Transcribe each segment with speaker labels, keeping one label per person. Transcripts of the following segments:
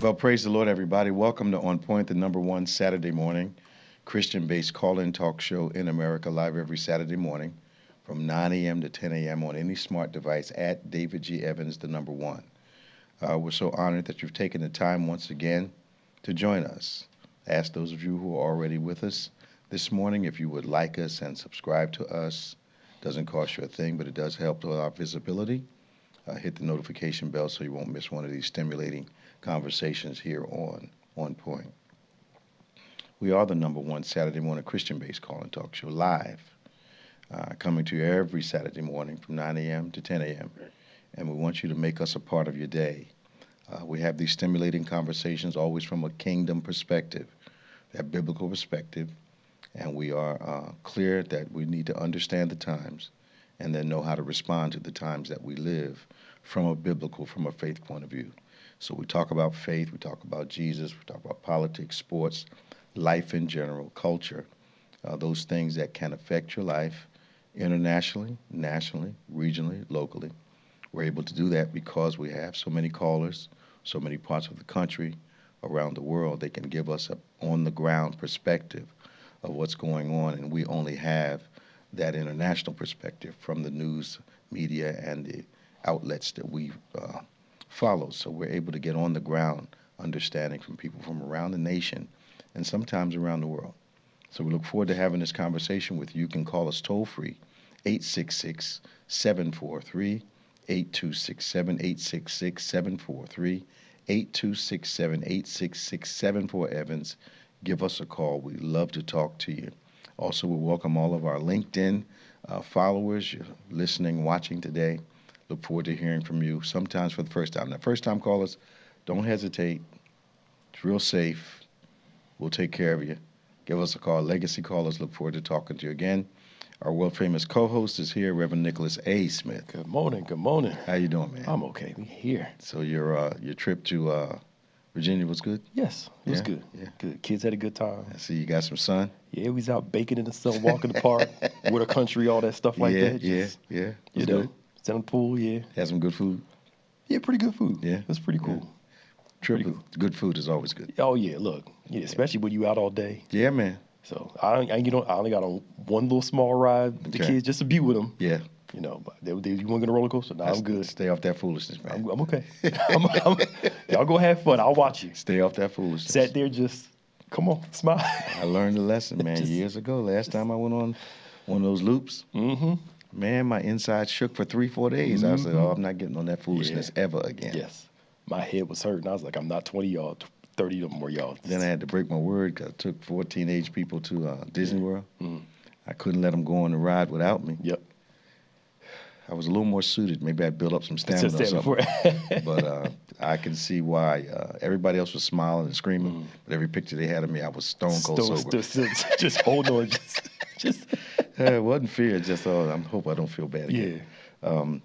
Speaker 1: Well, praise the Lord, everybody. Welcome to On Point, the number one Saturday morning Christian-based call-in talk show in America, live every Saturday morning from 9 a.m. to 10 a.m. on any smart device at David G. Evans, the number one. We're so honored that you've taken the time once again to join us. I ask those of you who are already with us this morning if you would like us and subscribe to us. Doesn't cost you a thing, but it does help with our visibility. Hit the notification bell so you won't miss one of these stimulating conversations here on Point. We are the number one Saturday morning Christian-based call and talk show live, coming to you every Saturday morning from 9 a.m. to 10 a.m. And we want you to make us a part of your day. We have these stimulating conversations always from a kingdom perspective, that biblical perspective, and we are clear that we need to understand the times and then know how to respond to the times that we live from a biblical, from a faith point of view. So we talk about faith, we talk about Jesus, we talk about politics, sports, life in general, culture, those things that can affect your life internationally, nationally, regionally, locally. We're able to do that because we have so many callers, so many parts of the country, around the world. They can give us an on-the-ground perspective of what's going on, and we only have that international perspective from the news media and the outlets that we follow. So we're able to get on the ground understanding from people from around the nation and sometimes around the world. So we look forward to having this conversation with you. You can call us toll free, 866-743-8267, 866-743-8267, 866-786-6744 Evans. Give us a call. We'd love to talk to you. Also, we welcome all of our LinkedIn followers. You're listening, watching today. Look forward to hearing from you, sometimes for the first time. Now, first-time callers, don't hesitate. It's real safe. We'll take care of you. Give us a call. Legacy callers, look forward to talking to you again. Our world-famous co-host is here, Reverend Nicholas A. Smith.
Speaker 2: Good morning. Good morning.
Speaker 1: How you doing, man?
Speaker 2: I'm okay. We here.
Speaker 1: So your trip to Virginia was good?
Speaker 2: Yes, it was
Speaker 1: Yeah?
Speaker 2: good.
Speaker 1: Yeah.
Speaker 2: Good. Kids had a good time.
Speaker 1: I see you got some sun.
Speaker 2: Yeah, we was out baking in the sun, walking the park, with a country, all that stuff like that. Just,
Speaker 1: yeah.
Speaker 2: You
Speaker 1: Was
Speaker 2: know,
Speaker 1: good?
Speaker 2: sit in the pool, yeah.
Speaker 1: Had some good food?
Speaker 2: Yeah, pretty good food.
Speaker 1: Yeah?
Speaker 2: It was pretty cool.
Speaker 1: Trip,
Speaker 2: Pretty cool.
Speaker 1: good food is always good.
Speaker 2: Oh, yeah, look. Yeah, especially when you out all day.
Speaker 1: Yeah, man.
Speaker 2: So, I only got on one little small ride with the
Speaker 1: Okay.
Speaker 2: kids just to be with them.
Speaker 1: Yeah.
Speaker 2: You know, but you want to go on a roller coaster? No, I'm good.
Speaker 1: Stay off that foolishness, man.
Speaker 2: I'm okay. Y'all go have fun. I'll watch you.
Speaker 1: Stay off that foolishness.
Speaker 2: Sat there just, come on, smile.
Speaker 1: I learned a lesson, man,
Speaker 2: Just-
Speaker 1: years ago. Last time I went on one of those loops, man, my inside shook for 3-4 days. I said, I'm not getting on that foolishness ever again.
Speaker 2: Yes. My head was hurting. I was like, I'm not 20 y'all, 30 of them more y'all.
Speaker 1: Then I had to break my word because I took 4 teenage people to Disney World. I couldn't let them go on the ride without me.
Speaker 2: Yep.
Speaker 1: I was a little more suited. Maybe I'd build up some stamina or something. But I can see why everybody else was smiling and screaming. But every picture they had of me, I was stone cold sober.
Speaker 2: Just hold on. Just
Speaker 1: It wasn't fear. Just I hope I don't feel bad again.
Speaker 2: yeah.
Speaker 1: A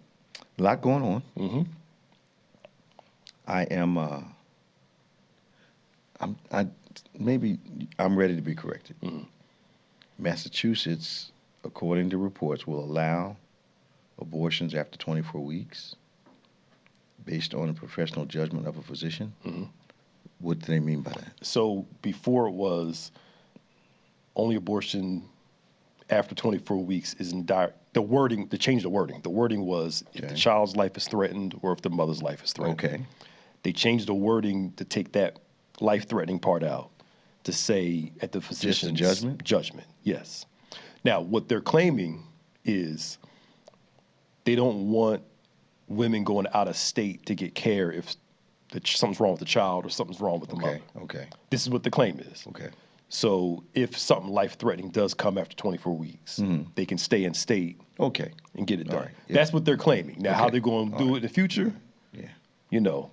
Speaker 1: lot going on. I am. I'm ready to be corrected. Massachusetts, according to reports, will allow abortions after 24 weeks, based on a professional judgment of a physician. What do they mean by that?
Speaker 2: So before it was only abortion after 24 weeks is in direct. The wording, to change the wording. The wording was if the
Speaker 1: Okay.
Speaker 2: child's life is threatened or if the mother's life is threatened.
Speaker 1: Okay.
Speaker 2: They changed the wording to take that life-threatening part out to say at the physician's
Speaker 1: judgment?
Speaker 2: Judgment, yes. Now, what they're claiming is they don't want women going out of state to get care if something's wrong with the child or something's wrong with the mother.
Speaker 1: Okay.
Speaker 2: This is what the claim is.
Speaker 1: Okay.
Speaker 2: So if something life-threatening does come after 24 weeks, they can stay in state
Speaker 1: Okay.
Speaker 2: and get it done.
Speaker 1: All right, yeah.
Speaker 2: That's what they're claiming. Now, how
Speaker 1: Okay.
Speaker 2: they're going to do it in the future,
Speaker 1: Yeah.
Speaker 2: you know,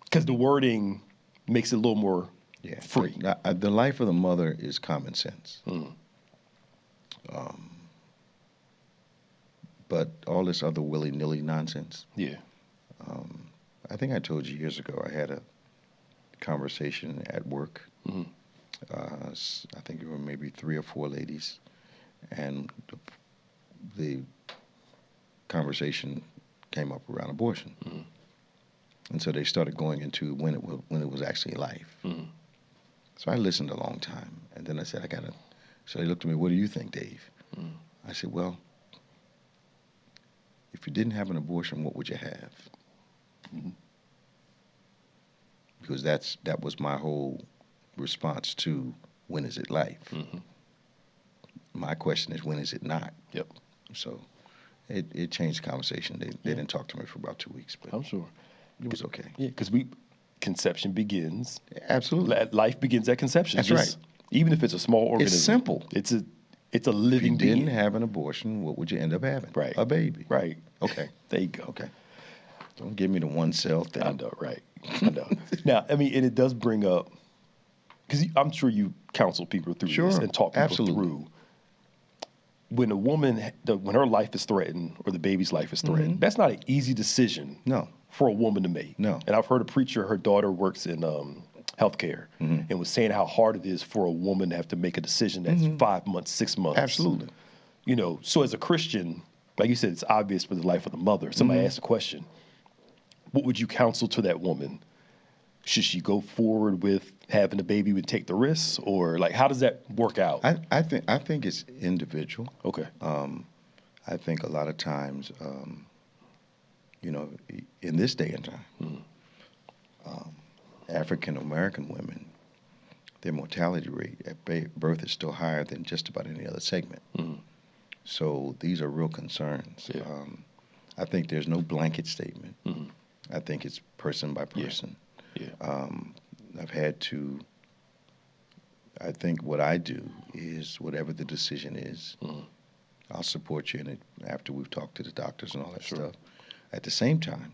Speaker 2: because the wording makes it a little more
Speaker 1: Yeah.
Speaker 2: free.
Speaker 1: The life of the mother is common sense. But all this other willy-nilly nonsense.
Speaker 2: Yeah.
Speaker 1: I think I told you years ago I had a conversation at work. I think it were maybe 3 or 4 ladies, and the conversation came up around abortion. And so they started going into when it was actually life.
Speaker 2: Mm.
Speaker 1: So I listened a long time, and then I said, So they looked at me, what do you think, Dave?
Speaker 2: Mm.
Speaker 1: I said, well, if you didn't have an abortion, what would you have?
Speaker 2: Mm-hmm.
Speaker 1: Because that was my whole response to when is it life?
Speaker 2: Mm-hmm.
Speaker 1: My question is, when is it not?
Speaker 2: Yep.
Speaker 1: So it changed the conversation. They didn't talk to me for about 2 weeks, but
Speaker 2: I'm sure.
Speaker 1: it was okay.
Speaker 2: Yeah, because conception begins.
Speaker 1: Absolutely.
Speaker 2: Life begins at conception.
Speaker 1: That's right.
Speaker 2: Even if it's a small organism.
Speaker 1: It's simple.
Speaker 2: It's a
Speaker 1: If
Speaker 2: living
Speaker 1: you
Speaker 2: being.
Speaker 1: didn't have an abortion, what would you end up having?
Speaker 2: Right.
Speaker 1: A baby.
Speaker 2: Right.
Speaker 1: Okay.
Speaker 2: There you go.
Speaker 1: Okay. Don't give me the one cell thing.
Speaker 2: I know, right. I know. Now, I mean, and it does bring up, because I'm sure you counsel people through
Speaker 1: Sure.
Speaker 2: this and talk people
Speaker 1: Absolutely.
Speaker 2: through. When a woman, when her life is threatened or the baby's life is threatened, that's not an easy decision
Speaker 1: No.
Speaker 2: for a woman to make.
Speaker 1: No.
Speaker 2: And I've heard a preacher, her daughter works in healthcare, and was saying how hard it is for a woman to have to make a decision that's 5 months, 6 months.
Speaker 1: Absolutely.
Speaker 2: You know, so as a Christian, like you said, it's obvious for the life of the mother. Somebody asked a question, what would you counsel to that woman? Should she go forward with having a baby and take the risks, or like how does that work out?
Speaker 1: I think it's individual.
Speaker 2: Okay.
Speaker 1: I think a lot of times, you know, in this day and time, African American women, their mortality rate at birth is still higher than just about any other segment. So these are real concerns.
Speaker 2: Yeah.
Speaker 1: I think there's no blanket statement. I think it's person by person.
Speaker 2: Yeah.
Speaker 1: I've had to, I think what I do is whatever the decision is, I'll support you in it after we've talked to the doctors and all that stuff. At the same time,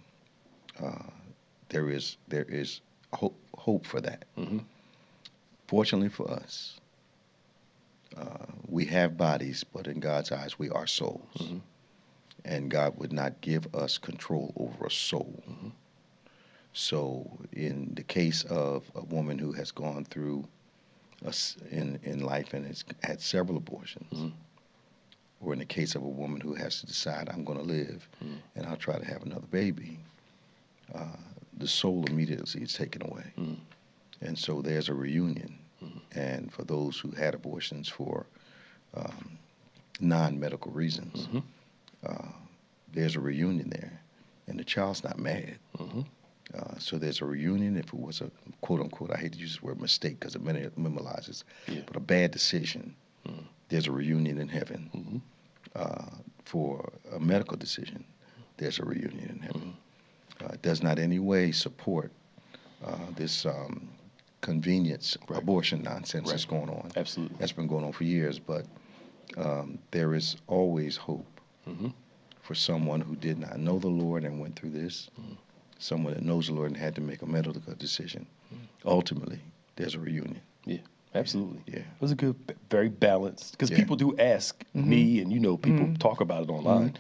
Speaker 1: there is hope for that. Fortunately for us, we have bodies, but in God's eyes, we are souls. And God would not give us control over a soul. So in the case of a woman who has gone through in life and has had several abortions, or in the case of a woman who has to decide, I'm going to live and I'll try to have another baby, the soul immediately is taken away. And so there's a reunion. And for those who had abortions for non-medical reasons, there's a reunion there. And the child's not mad. So there's a reunion. If it was a quote-unquote, I hate to use this word mistake because it minimalizes, but a bad decision, there's a reunion in heaven. For a medical decision, there's a reunion in heaven. It does not in any way support this convenience abortion nonsense that's going on.
Speaker 2: Absolutely.
Speaker 1: That's been going on for years, but there is always hope for someone who did not know the Lord and went through this. Someone that knows the Lord and had to make a medical decision. Ultimately, there's a reunion.
Speaker 2: Yeah, absolutely.
Speaker 1: Yeah.
Speaker 2: It was a good, very balanced, because people do ask me, and you know, people talk about it online.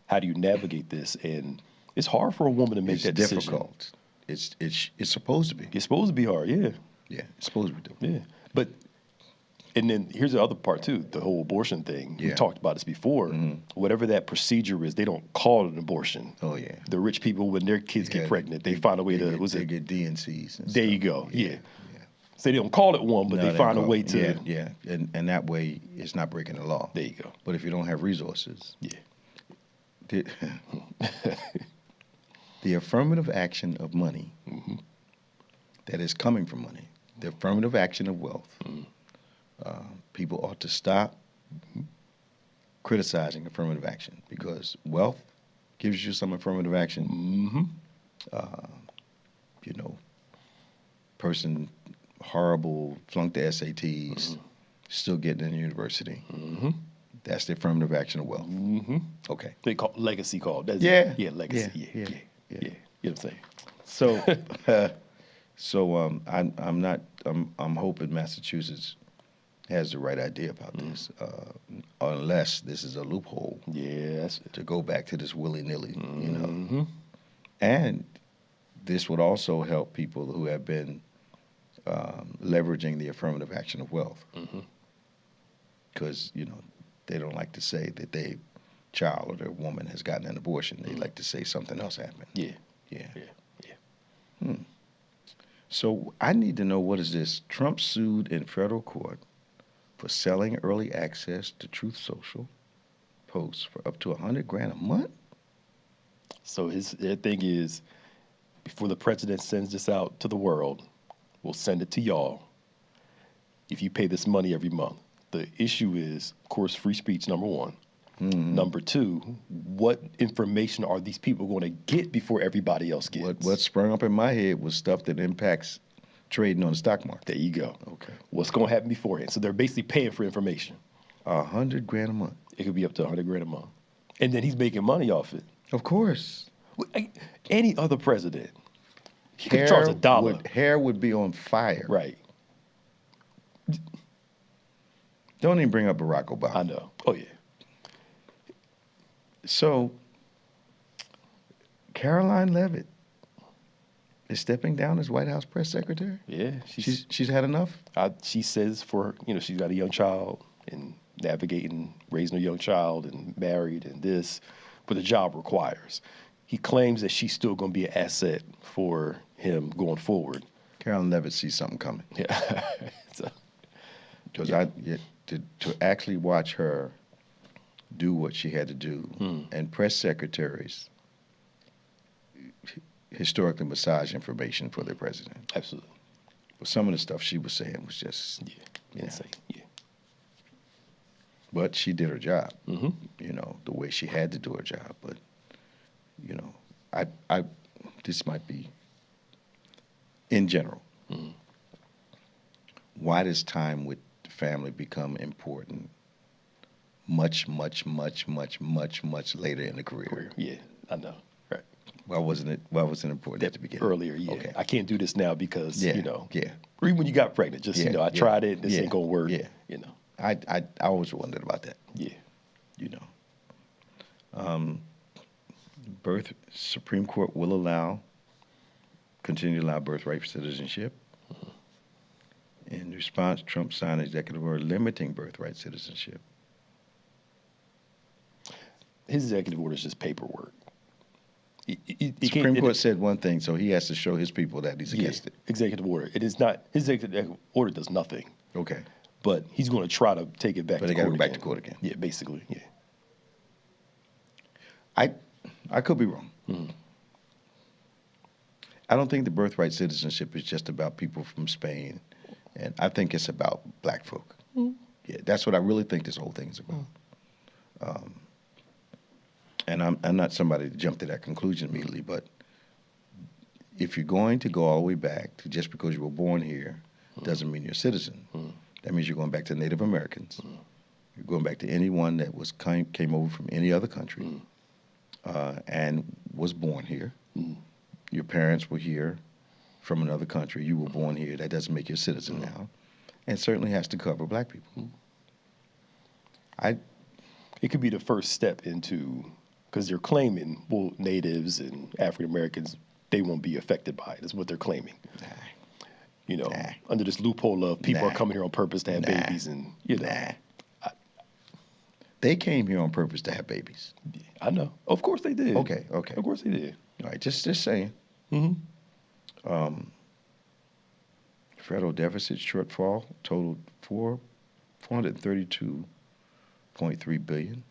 Speaker 2: How do you navigate this? And it's hard for a woman to make that decision.
Speaker 1: It's difficult. It's supposed to be.
Speaker 2: It's supposed to be hard, yeah.
Speaker 1: Yeah, it's supposed to be difficult.
Speaker 2: Yeah. But, and then here's the other part too, the whole abortion thing. We talked about this before. Whatever that procedure is, they don't call it an abortion.
Speaker 1: Oh, yeah.
Speaker 2: The rich people, when their kids get pregnant, they find a way to,
Speaker 1: they get DNCs. And
Speaker 2: there
Speaker 1: stuff.
Speaker 2: you go, yeah. So they don't call it one, but
Speaker 1: No,
Speaker 2: they find a way to.
Speaker 1: Yeah. And that way, it's not breaking the law.
Speaker 2: There you go.
Speaker 1: But if you don't have resources, the affirmative action of money that is coming from money, the affirmative action of wealth, people ought to stop criticizing affirmative action, because wealth gives you some affirmative action. You know, person horrible, flunked the SATs, still getting into university. That's the affirmative action of wealth. Okay.
Speaker 2: They call legacy called. That's
Speaker 1: Yeah.
Speaker 2: Yeah, legacy.
Speaker 1: Yeah.
Speaker 2: Yeah. You know what I'm saying?
Speaker 1: So, I'm hoping Massachusetts has the right idea about this, unless this is a loophole.
Speaker 2: Yes.
Speaker 1: To go back to this willy-nilly, you know. And this would also help people who have been leveraging the affirmative action of wealth, because you know they don't like to say that their child or their woman has gotten an abortion. They like to say something else happened.
Speaker 2: Yeah.
Speaker 1: So I need to know, what is this? Trump sued in federal court for selling early access to Truth Social posts for up to $100,000 a month.
Speaker 2: So their thing is, before the president sends this out to the world, we'll send it to y'all if you pay this money every month. The issue is, of course, free speech, number one. Number two, what information are these people going to get before everybody else gets?
Speaker 1: What sprung up in my head was stuff that impacts trading on the stock market.
Speaker 2: There you go.
Speaker 1: Okay.
Speaker 2: What's going to happen beforehand? So they're basically paying for information.
Speaker 1: $100,000 a month.
Speaker 2: It could be up to $100,000 a month. And then he's making money off it.
Speaker 1: Of course.
Speaker 2: Any other president, he could charge $1.
Speaker 1: Hair would be on fire.
Speaker 2: Right.
Speaker 1: Don't even bring up Barack Obama.
Speaker 2: I know. Oh, yeah.
Speaker 1: So, Caroline Leavitt is stepping down as White House press secretary?
Speaker 2: Yeah.
Speaker 1: She's had enough?
Speaker 2: She says she's got a young child and navigating, raising a young child and married and this, but the job requires. He claims that she's still going to be an asset for him going forward.
Speaker 1: Caroline Leavitt sees something coming.
Speaker 2: Yeah.
Speaker 1: Because to actually watch her do what she had to do, and press secretaries historically massage information for their president.
Speaker 2: Absolutely.
Speaker 1: But some of the stuff she was saying was just
Speaker 2: insane. Yeah.
Speaker 1: But she did her job, the way she had to do her job. But, I this might be, in general, why does time with the family become important much, much, much, much, much, much later in the career?
Speaker 2: Yeah, I know. Right.
Speaker 1: Why wasn't it important at the beginning?
Speaker 2: Earlier, yeah.
Speaker 1: Okay.
Speaker 2: I can't do this now because,
Speaker 1: Yeah.
Speaker 2: Or even when you got pregnant, I tried it, this ain't going to work,
Speaker 1: I always wondered about that.
Speaker 2: Yeah.
Speaker 1: Supreme Court will continue to allow birthright citizenship. In response, Trump signed an executive order limiting birthright citizenship.
Speaker 2: His executive order is just paperwork.
Speaker 1: Supreme Court said one thing, so he has to show his people that he's against it.
Speaker 2: Executive order. It is not, his executive order does nothing.
Speaker 1: Okay.
Speaker 2: But he's going to try to take it back to court again. But they got to go back
Speaker 1: to court again.
Speaker 2: Yeah, basically, yeah.
Speaker 1: I could be wrong. I don't think the birthright citizenship is just about people from Spain, and I think it's about black folk. Yeah, that's what I really think this whole thing is about. And I'm not somebody to jump to that conclusion immediately, but if you're going to go all the way back to just because you were born here, doesn't mean you're a citizen. That means you're going back to Native Americans. You're going back to anyone that came over from any other country and was born here. Your parents were here from another country. You were born here. That doesn't make you a citizen now, and certainly has to cover black people.
Speaker 2: It could be the first step into, because they're claiming, well, natives and African Americans, they won't be affected by it, is what they're claiming. Under this loophole of people are coming here on purpose to have babies, and
Speaker 1: they came here on purpose to have babies.
Speaker 2: I know. Of course they did.
Speaker 1: Okay.
Speaker 2: Of course they did.
Speaker 1: All right, just saying. Federal deficit shortfall totaled $432.3 billion,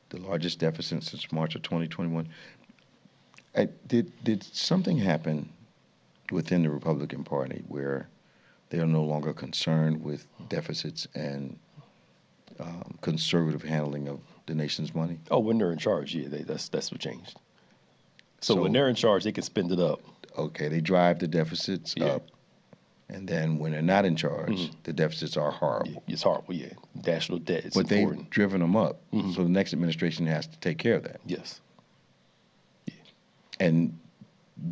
Speaker 1: the largest deficit since March of 2021. Did something happen within the Republican Party where they are no longer concerned with deficits and conservative handling of the nation's money?
Speaker 2: Oh, when they're in charge, that's what changed. So when they're in charge, they can spend it up.
Speaker 1: Okay, they drive the deficits up. And then when they're not in charge, the deficits are horrible.
Speaker 2: Yeah, it's horrible, yeah. National debt is
Speaker 1: important. But they've driven them up. So the next administration has to take care of that.
Speaker 2: Yes. Yeah.
Speaker 1: And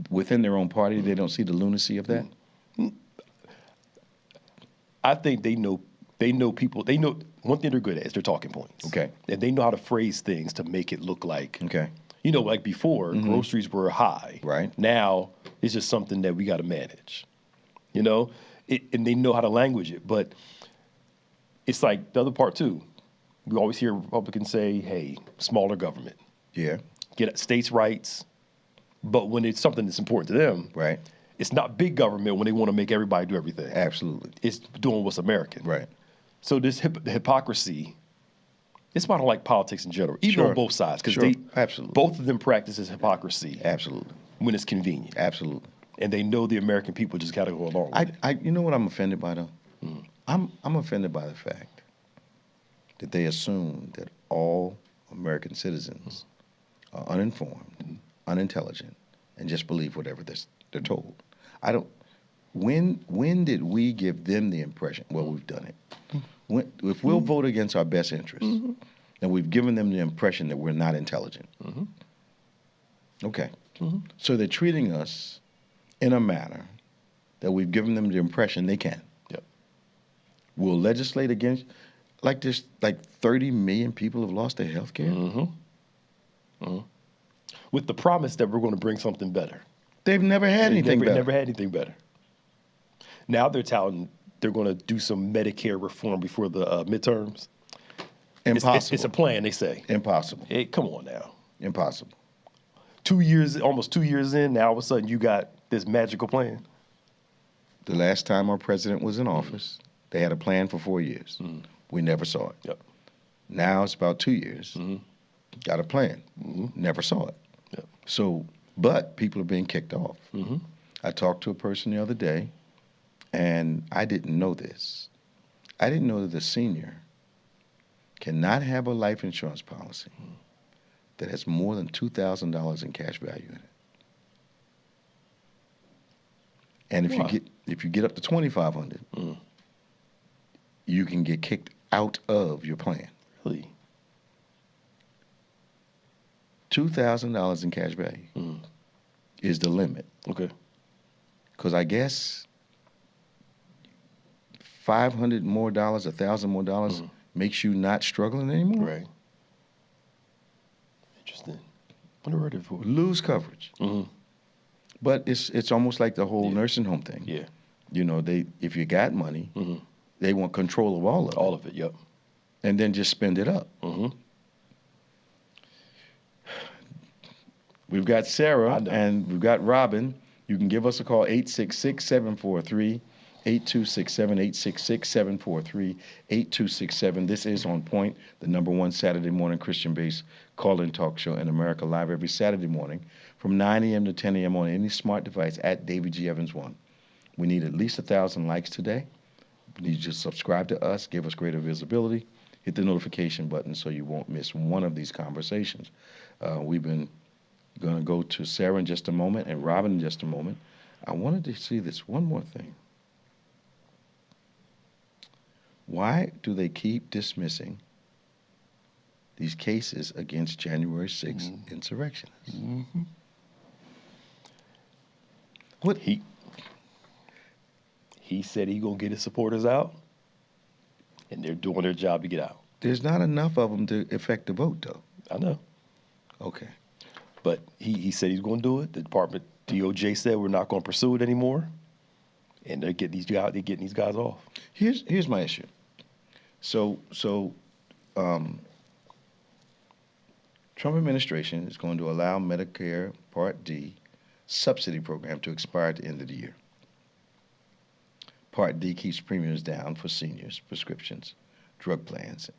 Speaker 1: within their own party, they don't see the lunacy of that?
Speaker 2: I think they know people. They know one thing they're good at is their talking points.
Speaker 1: Okay.
Speaker 2: And they know how to phrase things to make it look like.
Speaker 1: Okay.
Speaker 2: Like before, groceries were high.
Speaker 1: Right.
Speaker 2: Now, it's just something that we got to manage. And they know how to language it. But it's like the other part, too. We always hear Republicans say, hey, smaller government.
Speaker 1: Yeah.
Speaker 2: Get states' rights, But when it's something that's important to them,
Speaker 1: Right.
Speaker 2: it's not big government when they want to make everybody do everything.
Speaker 1: Absolutely.
Speaker 2: It's doing what's American.
Speaker 1: Right.
Speaker 2: So this hypocrisy, it's why I don't like politics in general, even
Speaker 1: Sure.
Speaker 2: on both sides, because
Speaker 1: Sure. Absolutely.
Speaker 2: both of them practices hypocrisy
Speaker 1: Absolutely.
Speaker 2: when it's convenient.
Speaker 1: Absolutely.
Speaker 2: And they know the American people just got to go along with it.
Speaker 1: You know what I'm offended by, though? I'm offended by the fact that they assume that all American citizens are uninformed, unintelligent, and just believe whatever they're told. I don't. When did we give them the impression? Well, we've done it. If we'll vote against our best interests, then we've given them the impression that we're not intelligent. Okay. So they're treating us in a manner that we've given them the impression they can.
Speaker 2: Yep.
Speaker 1: We'll legislate against, like 30 million people have lost their health care.
Speaker 2: With the promise that we're going to bring something better.
Speaker 1: They've never had anything better.
Speaker 2: Never had anything better. Now they're touting they're going to do some Medicare reform before the midterms.
Speaker 1: Impossible.
Speaker 2: It's a plan, they say.
Speaker 1: Impossible.
Speaker 2: Hey, come on now.
Speaker 1: Impossible.
Speaker 2: Almost 2 years in, now all of a sudden you got this magical plan.
Speaker 1: The last time our president was in office, they had a plan for 4 years. We never saw it.
Speaker 2: Yep.
Speaker 1: Now it's about 2 years. Got a plan. Never saw it.
Speaker 2: Yep.
Speaker 1: So, but people are being kicked off. I talked to a person the other day, and I didn't know this. I didn't know that the senior cannot have a life insurance policy that has more than $2,000 in cash value in it. And if you get up to $2,500, you can get kicked out of your plan.
Speaker 2: Really?
Speaker 1: $2,000 in cash value is the limit.
Speaker 2: Okay.
Speaker 1: Because I guess $500 more, $1,000 more makes you not struggling anymore.
Speaker 2: Right. Interesting. Wonder where they're for.
Speaker 1: Lose coverage. But it's almost like the whole nursing home thing.
Speaker 2: Yeah.
Speaker 1: You know, if you got money, they want control of all of it.
Speaker 2: All of it, yep.
Speaker 1: And then just spend it up. We've got Sarah and we've got Robin. You can give us a call, 866-743-8267, 866-743-8267. This is On Point, the #1 Saturday morning Christian-based call-in talk show in America, live every Saturday morning from 9 a.m. to 10 a.m. on any smart device at Davy G. Evans 1. We need at least 1,000 likes today. We need you to subscribe to us, give us greater visibility, hit the notification button so you won't miss one of these conversations. We've been going to go to Sarah in just a moment and Robin in just a moment. I wanted to see this one more thing. Why do they keep dismissing these cases against January 6th insurrectionists? What
Speaker 2: He said he gonna get his supporters out, and they're doing their job to get out.
Speaker 1: There's not enough of them to affect the vote, though.
Speaker 2: I know.
Speaker 1: Okay.
Speaker 2: But he said he's going to do it. The department, DOJ said we're not going to pursue it anymore, and they're getting these guys off.
Speaker 1: Here's my issue. So Trump administration is going to allow Medicare Part D subsidy program to expire at the end of the year. Part D keeps premiums down for seniors, prescriptions, drug plans.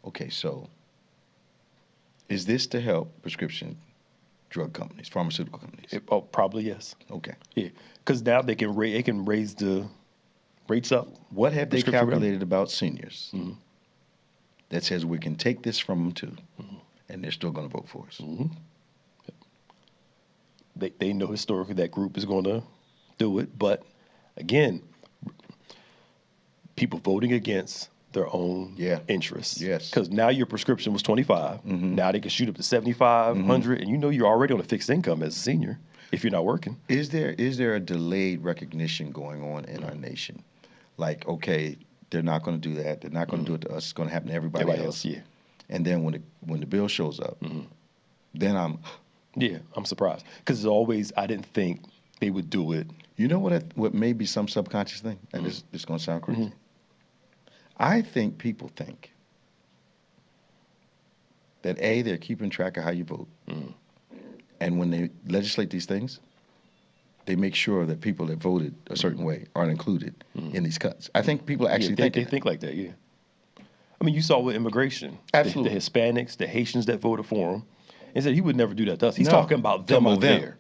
Speaker 1: Okay, so is this to help prescription drug companies, pharmaceutical companies?
Speaker 2: Probably yes.
Speaker 1: Okay.
Speaker 2: Yeah, because now they can raise the rates up.
Speaker 1: What have they
Speaker 2: Prescription
Speaker 1: calculated about seniors that says we can take this from them too, and they're still going to vote for us?
Speaker 2: They know historically that group is going to do it, but again, people voting against their own interests.
Speaker 1: Yes.
Speaker 2: Because now your prescription was $25. Now they can shoot up to $75, $100, and you know you're already on a fixed income as a senior if you're not working.
Speaker 1: Is there a delayed recognition going on in our nation? Like, okay, they're not going to do that. They're not going to do it to us. It's going to happen to everybody else.
Speaker 2: Yeah.
Speaker 1: And then when the bill shows up, then I'm
Speaker 2: surprised because I didn't think they would do it.
Speaker 1: You know what may be some subconscious thing? And this is going to sound crazy. I think people think that A, they're keeping track of how you vote, And when they legislate these things, they make sure that people that voted a certain way aren't included in these cuts. I think people actually
Speaker 2: they think like that, yeah. I mean, you saw with immigration,
Speaker 1: Absolutely.
Speaker 2: the Hispanics, the Haitians that voted for him, and said he would never do that to us. He's
Speaker 1: No,
Speaker 2: talking about them over
Speaker 1: them.
Speaker 2: there.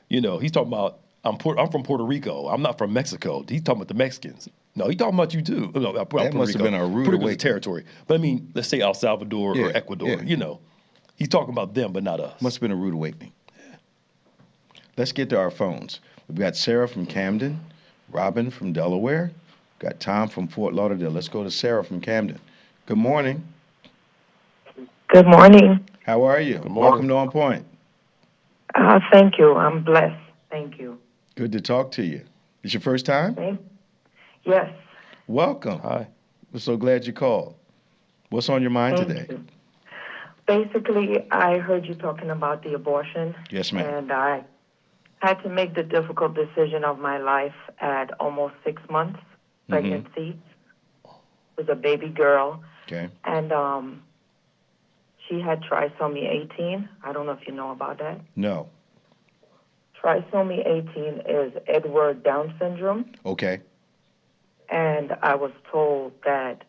Speaker 2: You know, he's talking about, I'm from Puerto Rico. I'm not from Mexico. He's talking about the Mexicans. No, he's talking about you too. No,
Speaker 1: That must have been a rude
Speaker 2: Puerto Rico's a
Speaker 1: awakening.
Speaker 2: territory. But I mean, let's say El Salvador
Speaker 1: Yeah,
Speaker 2: or Ecuador,
Speaker 1: yeah.
Speaker 2: you know. He's talking about them, but not us.
Speaker 1: Must have been a rude awakening. Let's get to our phones. We've got Sarah from Camden, Robin from Delaware, got Tom from Fort Lauderdale. Let's go to Sarah from Camden. Good morning.
Speaker 3: Good morning.
Speaker 1: How are you?
Speaker 2: morning.
Speaker 1: Welcome to On Point.
Speaker 3: Thank you. I'm blessed. Thank you.
Speaker 1: Good to talk to you. It's your first time?
Speaker 3: Yes.
Speaker 1: Welcome.
Speaker 2: Hi.
Speaker 1: We're so glad you called. What's on your mind today?
Speaker 3: You. Basically, I heard you talking about the abortion.
Speaker 1: Yes, ma'am.
Speaker 3: And I had to make the difficult decision of my life at almost 6 months pregnancy. With a baby girl.
Speaker 1: Okay.
Speaker 3: And she had trisomy 18. I don't know if you know about that.
Speaker 1: No.
Speaker 3: Trisomy 18 is Edward Down syndrome.
Speaker 1: Okay.
Speaker 3: And I was told that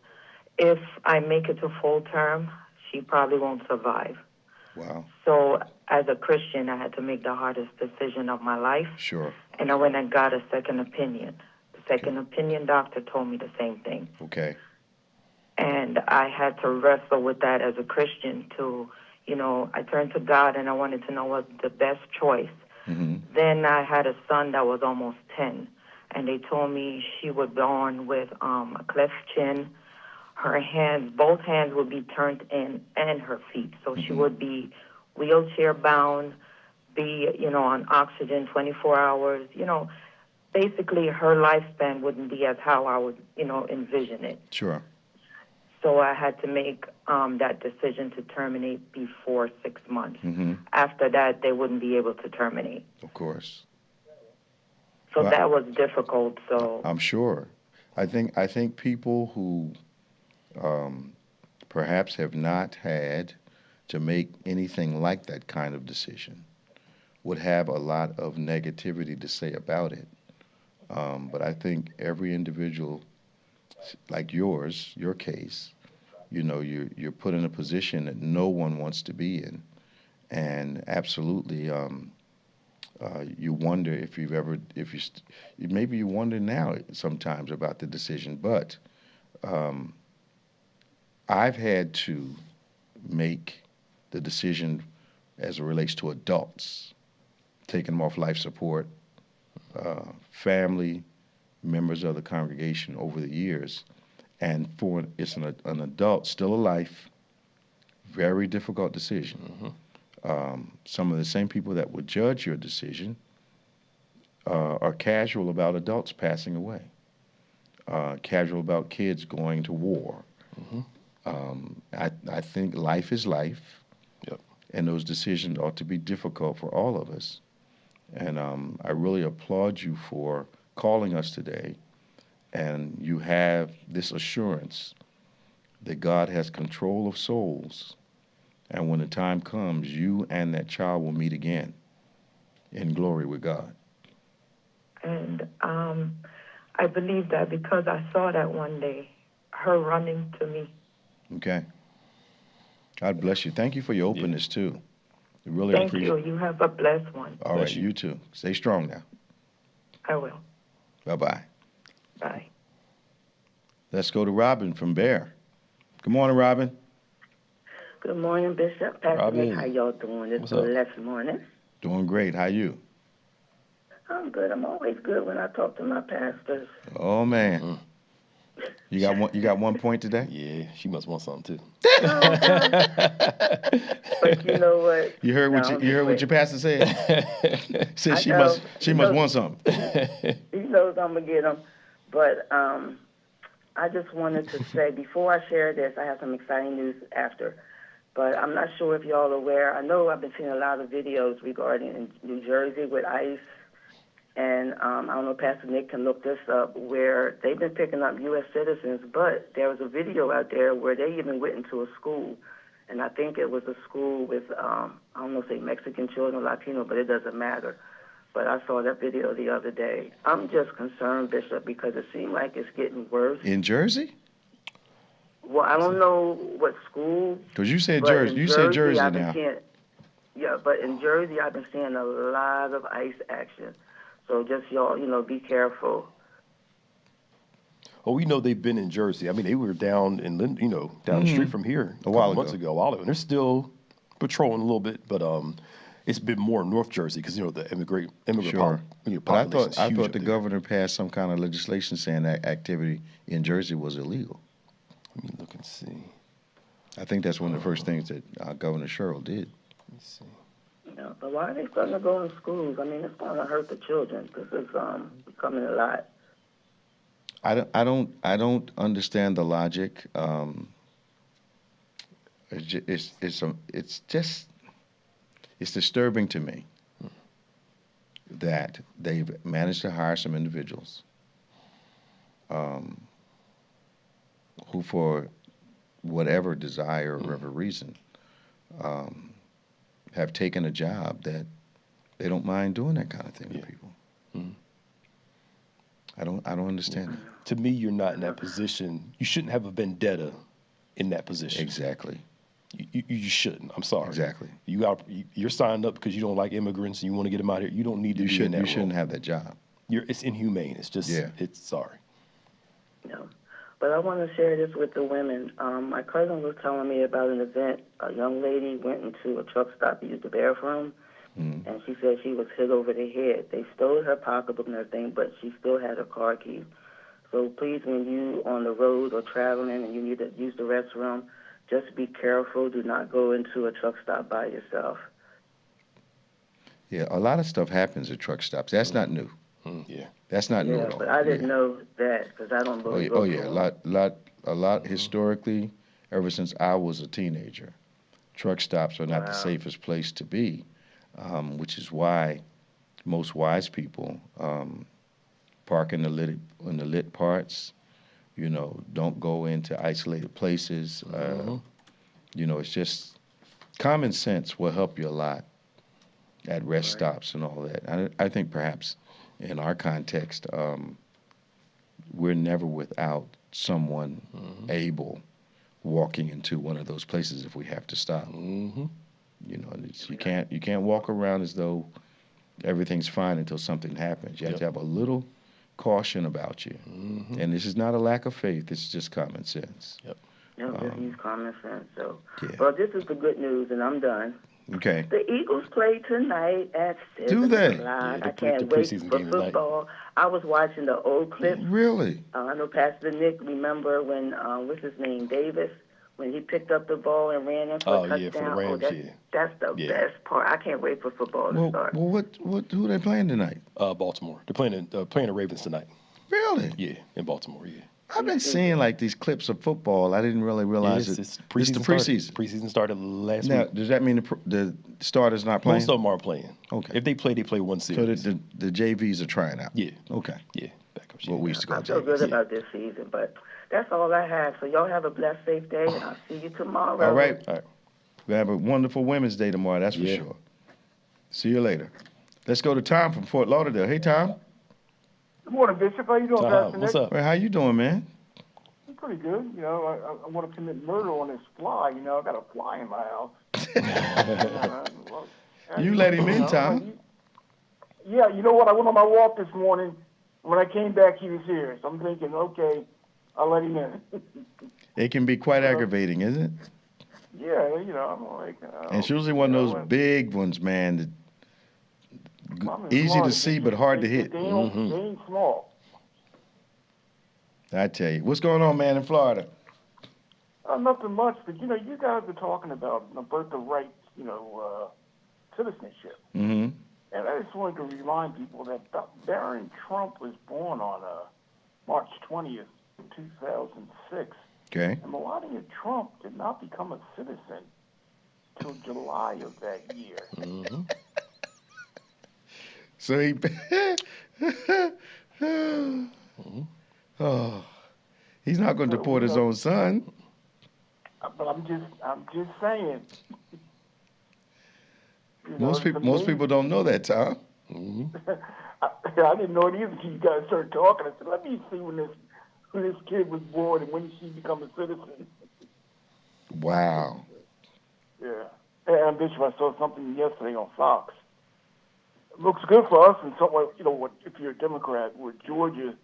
Speaker 3: if I make it to full term, she probably won't survive.
Speaker 1: Wow.
Speaker 3: So as a Christian, I had to make the hardest decision of my life.
Speaker 1: Sure.
Speaker 3: And I went and got a second opinion. The second opinion doctor told me the same thing.
Speaker 1: Okay.
Speaker 3: And I had to wrestle with that as a Christian to, you know, I turned to God and I wanted to know what the best choice. Then I had a son that was almost 10. And they told me she was born with a cleft chin. Her hands, both hands would be turned in and her feet. So she would be wheelchair bound, be, you know, on oxygen 24 hours. You know, basically her lifespan wouldn't be as how I would, you know, envision it.
Speaker 1: Sure.
Speaker 3: So I had to make that decision to terminate before 6 months. After that, they wouldn't be able to terminate.
Speaker 1: Of course.
Speaker 3: So
Speaker 1: Well,
Speaker 3: that was difficult. So
Speaker 1: I'm sure. I think people who perhaps have not had to make anything like that kind of decision would have a lot of negativity to say about it. But I think every individual, like yours, your case, you know, you're put in a position that no one wants to be in, and absolutely, you wonder if you've ever, maybe you wonder now sometimes about the decision. But I've had to make the decision as it relates to adults, taking them off life support, family, members of the congregation over the years. And for it's an adult still alive, very difficult decision. Some of the same people that would judge your decision are casual about adults passing away, casual about kids going to war. I think life is life, and those decisions ought to be difficult for all of us. And I really applaud you for calling us today. And you have this assurance that God has control of souls. And when the time comes, you and that child will meet again in glory with God.
Speaker 3: And I believe that because I saw that one day, her running to me.
Speaker 1: Okay. God bless you. Thank you for your openness, too. We really
Speaker 3: Thank
Speaker 1: appreciate it.
Speaker 3: you. You have a blessed one.
Speaker 1: All right, you too. Stay strong now.
Speaker 3: I will.
Speaker 1: Bye-bye.
Speaker 3: Bye.
Speaker 1: Let's go to Robin from Bear. Good morning, Robin.
Speaker 4: Good morning, Bishop. Pastor
Speaker 2: Robin.
Speaker 4: Nick, how y'all doing this
Speaker 2: What's up?
Speaker 4: blessed morning?
Speaker 1: Doing great. How you?
Speaker 4: I'm good. I'm always good when I talk to my pastors.
Speaker 1: Oh, man. You got 1 point today?
Speaker 2: Yeah, she must want something too.
Speaker 4: But you know what?
Speaker 1: You heard what your pastor said? Said she must want something.
Speaker 4: He knows I'm going to get them. But I just wanted to say, before I share this, I have some exciting news after. But I'm not sure if y'all are aware. I know I've been seeing a lot of videos regarding in New Jersey with ICE. And I don't know if Pastor Nick can look this up, where they've been picking up U.S. citizens. But there was a video out there where they even went into a school and I think it was a school with, I don't know, say Mexican children or Latino, but it doesn't matter. But I saw that video the other day. I'm just concerned, Bishop, because it seems like it's getting worse.
Speaker 1: In Jersey?
Speaker 4: Well, I don't know what school.
Speaker 1: Because you said Jersey. You said Jersey now.
Speaker 4: Yeah, but in Jersey, I've been seeing a lot of ICE action. So just y'all, be careful.
Speaker 2: Oh, we know they've been in Jersey. I mean, they were down in down the street from here
Speaker 1: a while
Speaker 2: months ago. And they're still patrolling a little bit, but it's been more North Jersey because the immigrant
Speaker 1: sure.
Speaker 2: But
Speaker 1: I thought the governor passed some kind of legislation saying that activity in Jersey was illegal.
Speaker 2: Let me look and see.
Speaker 1: I think that's one of the first things that Governor Sherrill did.
Speaker 2: Let me see.
Speaker 4: Yeah, but why are they starting to go in schools? I mean, it's going to hurt the children. This is becoming a lot.
Speaker 1: I don't understand the logic. It's disturbing to me that they've managed to hire some individuals who, for whatever desire or whatever reason, have taken a job that they don't mind doing that kind of thing to people. Mm-hmm. I don't understand it.
Speaker 2: To me, you're not in that position. You shouldn't have a vendetta in that position.
Speaker 1: Exactly.
Speaker 2: You shouldn't. I'm sorry.
Speaker 1: Exactly.
Speaker 2: You're signed up because you don't like immigrants and you want to get them out here. You don't need to be in that role.
Speaker 1: You shouldn't have that job.
Speaker 2: It's inhumane. It's just, it's sorry.
Speaker 4: No. But I want to share this with the women. My cousin was telling me about an event. A young lady went into a truck stop to use the bathroom, and she said she was hit over the head. They stole her pocketbook and everything, but she still had her car keys. So please, when you on the road or traveling and you need to use the restroom, just be careful. Do not go into a truck stop by yourself.
Speaker 1: Yeah, a lot of stuff happens at truck stops. That's not new.
Speaker 2: Yeah.
Speaker 1: That's not new at all.
Speaker 4: But I didn't know that because I don't believe.
Speaker 1: Oh yeah, a lot historically, ever since I was a teenager, truck stops are not the safest place to be, which is why most wise people park in the lit parts. Don't go into isolated places. It's just common sense will help you a lot at rest stops and all that. I think perhaps in our context, we're never without someone able walking into one of those places if we have to stop. You can't walk around as though everything's fine until something happens. You have to have a little caution about you. And this is not a lack of faith, it's just common sense.
Speaker 4: Just use common sense. So, well, this is the good news, and I'm done.
Speaker 1: Okay.
Speaker 4: The Eagles play tonight at 7
Speaker 1: Do they?
Speaker 4: o'clock. I can't wait for football. I was watching the old clips.
Speaker 1: Really?
Speaker 4: I know Pastor Nick remember when, what's his name, Davis, when he picked up the ball and ran in for a touchdown.
Speaker 2: For the Rams,
Speaker 4: that's the best part. I can't wait for football to start.
Speaker 1: Well, who are they playing tonight?
Speaker 2: Baltimore. They're playing the Ravens tonight.
Speaker 1: Really?
Speaker 2: Yeah, in Baltimore,
Speaker 1: I've been seeing these clips of football. I didn't really realize
Speaker 2: it's the preseason. Preseason started last week.
Speaker 1: Now, does that mean the starters not playing?
Speaker 2: Most of them are playing.
Speaker 1: Okay.
Speaker 2: If they play one series.
Speaker 1: So the JVs are trying out?
Speaker 2: Yeah.
Speaker 1: Okay.
Speaker 2: Yeah. Backups.
Speaker 1: What we used to call
Speaker 4: I feel good about this season, but that's all I have. So y'all have a blessed, safe day, and I'll see you tomorrow.
Speaker 1: All right. We have a wonderful Women's Day tomorrow, that's for sure. See you later. Let's go to Tom from Fort Lauderdale. Hey, Tom.
Speaker 5: Good morning, Bishop. How you doing, Pastor
Speaker 2: What's
Speaker 5: Nick?
Speaker 2: up?
Speaker 1: Hey, how you doing, man?
Speaker 5: I'm pretty good. I want to commit murder on this fly. I got a fly in my house.
Speaker 1: You let him in, Tom.
Speaker 5: Yeah, you know what? I went on my walk this morning. When I came back, he was here. So I'm thinking, okay, I'll let him in.
Speaker 1: It can be quite aggravating, isn't it?
Speaker 5: Yeah, I'm like...
Speaker 1: and it's usually one of those big ones, man, easy to see but hard to hit.
Speaker 5: They ain't small.
Speaker 1: I tell you. What's going on, man, in Florida?
Speaker 5: Nothing much, but, you guys are talking about birth of rights, citizenship.
Speaker 1: Mm-hmm.
Speaker 5: And I just wanted to remind people that Barron Trump was born on March 20th, 2006.
Speaker 1: Okay.
Speaker 5: And Melania Trump did not become a citizen till July of that year.
Speaker 2: Mm-hmm.
Speaker 1: So he... he's not going to deport his own son.
Speaker 5: But I'm just saying.
Speaker 1: Most people don't know that, Tom.
Speaker 2: Mm-hmm.
Speaker 5: I didn't know it either until you guys started talking. I said, let me see when this kid was born and when she become a citizen.
Speaker 1: Wow.
Speaker 5: Yeah. And Bishop, I saw something yesterday on Fox. It looks good for us, and somewhere, if you're a Democrat, where Georgia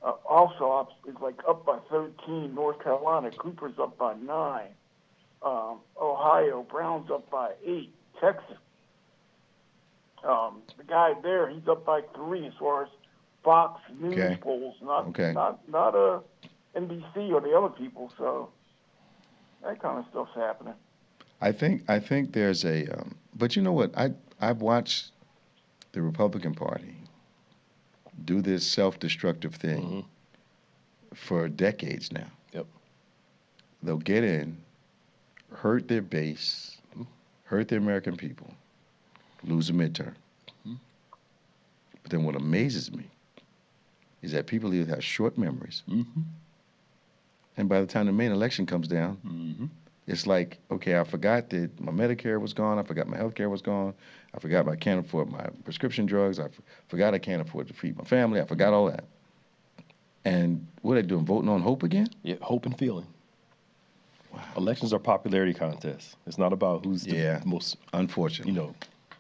Speaker 5: also is like up by 13, North Carolina, Cooper's up by 9, Ohio, Brown's up by 8, Texas. The guy there, he's up by 3 as far as Fox News polls, not NBC or the other people. So that kind of stuff's happening.
Speaker 1: I think there's but you know what? I've watched the Republican Party do this self-destructive thing for decades now.
Speaker 2: Yep.
Speaker 1: They'll get in, hurt their base, hurt the American people, lose a midterm. But then what amazes me is that people either have short memories, and by the time the main election comes down, it's like, okay, I forgot that my Medicare was gone, I forgot my health care was gone, I forgot I can't afford my prescription drugs, I forgot I can't afford to feed my family, I forgot all that. And what are they doing, voting on hope again?
Speaker 2: Yeah, hope and feeling.
Speaker 1: Wow.
Speaker 2: Elections are popularity contests. It's not about who's the most,
Speaker 1: unfortunately,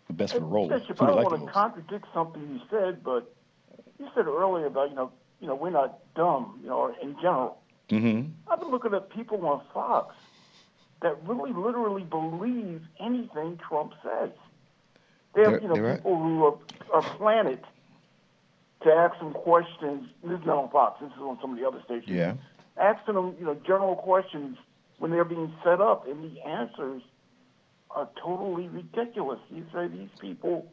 Speaker 2: the best for the role.
Speaker 5: Bishop, I don't want to contradict something you said, but you said earlier about, we're not dumb, in general. I've been looking at people on Fox that really literally believe anything Trump says. They have, people who are planted to ask them questions. This is not on Fox. This is on some of the other stations.
Speaker 1: Yeah.
Speaker 5: Asking them, general questions when they're being set up, and the answers are totally ridiculous. You say these people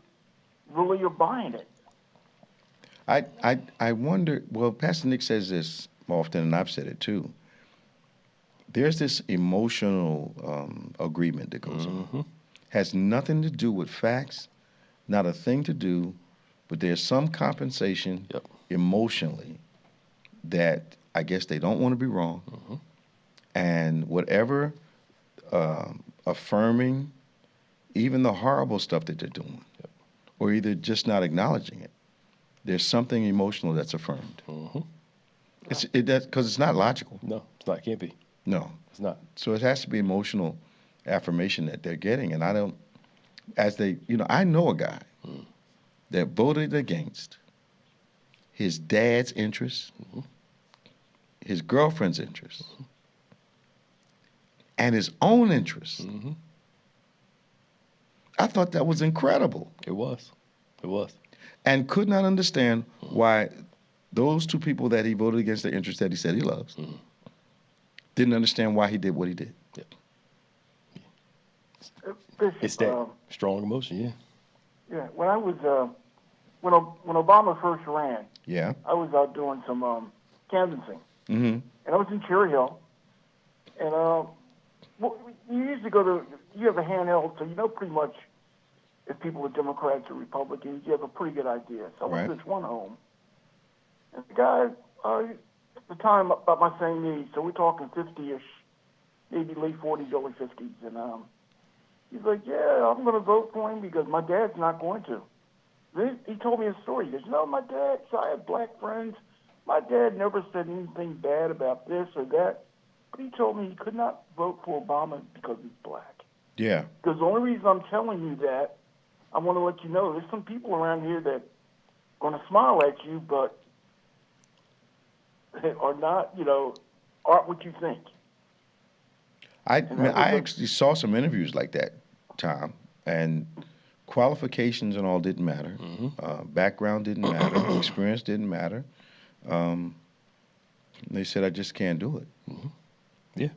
Speaker 5: really are buying it.
Speaker 1: I wonder, well, Pastor Nick says this often, and I've said it too. There's this emotional agreement that goes on. Has nothing to do with facts, not a thing to do, but there's some compensation emotionally that I guess they don't want to be wrong. And whatever affirming, even the horrible stuff that they're doing, or either just not acknowledging it, there's something emotional that's affirmed. Because it's not logical.
Speaker 2: No, it's not. It can't be.
Speaker 1: No.
Speaker 2: It's not.
Speaker 1: So it has to be emotional affirmation that they're getting. And I know a guy that voted against his dad's interests, his girlfriend's interests, and his own interests. I thought that was incredible.
Speaker 2: It was.
Speaker 1: And could not understand why those two people that he voted against, the interests that he said he loves, didn't understand why he did what he did.
Speaker 2: It's that strong emotion,
Speaker 5: Yeah, when I was when Obama first ran, I was out doing some canvassing, and I was in Cherry Hill, and you usually you have a handheld, so pretty much if people are Democrats or Republicans, you have a pretty good idea. So I went to this one home, and the guy, at the time, about my same age, so we're talking 50-ish, maybe late 40s, early 50s, and he's like, yeah, I'm going to vote for him because my dad's not going to. Then he told me a story. He goes, my dad, so I have black friends. My dad never said anything bad about this or that. But he told me he could not vote for Obama because he's black.
Speaker 1: Yeah.
Speaker 5: Because the only reason I'm telling you that, I want to let you know, there's some people around here that are going to smile at you, but are not, aren't what you think.
Speaker 1: I actually saw some interviews like that, Tom, and qualifications and all didn't matter. Background didn't matter. Experience didn't matter. They said, I just can't do it.
Speaker 2: Yeah.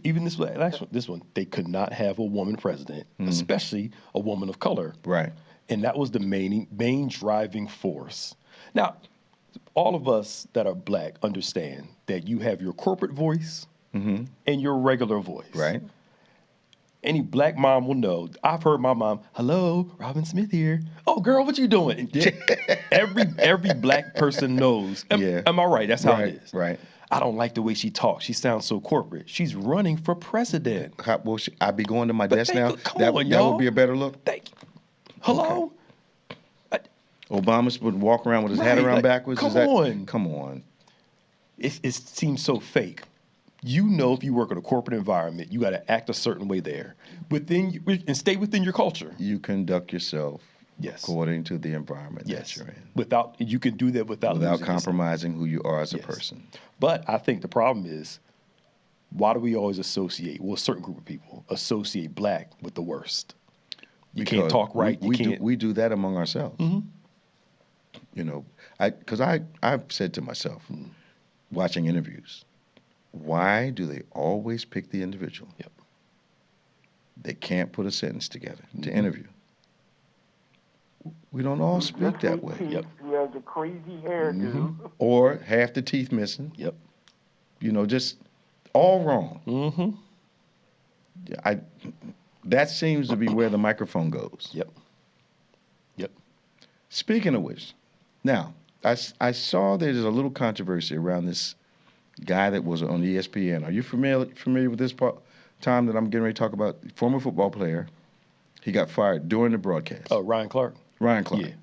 Speaker 2: Even this one, they could not have a woman president, especially a woman of color.
Speaker 1: Right.
Speaker 2: And that was the main driving force. Now, all of us that are black understand that you have your corporate voice and your regular voice.
Speaker 1: Right.
Speaker 2: Any black mom will know. I've heard my mom, hello, Robin Smith here. Oh, girl, what you doing? Every black person knows. Am I right? That's how it is.
Speaker 1: Right.
Speaker 2: I don't like the way she talks. She sounds so corporate. She's running for president.
Speaker 1: Well, I'd be going to my desk now.
Speaker 2: Come
Speaker 1: that,
Speaker 2: on,
Speaker 1: that
Speaker 2: y'all.
Speaker 1: would be a better look.
Speaker 2: Thank you. Hello?
Speaker 1: Okay. Obama would walk around with his hat around backwards.
Speaker 2: Come on.
Speaker 1: Come on.
Speaker 2: It seems so fake. You know, if you work in a corporate environment, you got to act a certain way there and stay within your culture.
Speaker 1: You conduct yourself according to the environment that you're in.
Speaker 2: You can do that without
Speaker 1: compromising who you are as a person.
Speaker 2: But I think the problem is, why do we always associate? Well, a certain group of people associate black with the worst. You can't talk right.
Speaker 1: We do that among ourselves.
Speaker 2: Mm-hmm.
Speaker 1: You know, because I've said to myself, watching interviews, why do they always pick the individual?
Speaker 2: Yep.
Speaker 1: They can't put a sentence together to interview. We don't all speak that way.
Speaker 5: Yep. Who has a crazy hairdo.
Speaker 1: Or half the teeth missing.
Speaker 2: Yep.
Speaker 1: You know, just all wrong.
Speaker 2: Mm-hmm.
Speaker 1: That seems to be where the microphone goes.
Speaker 2: Yep.
Speaker 1: Speaking of which, now, I saw there's a little controversy around this guy that was on ESPN. Are you familiar with this time that I'm getting ready to talk about? Former football player. He got fired during the broadcast.
Speaker 2: Oh, Ryan Clark?
Speaker 1: Ryan Clark.
Speaker 2: Yeah.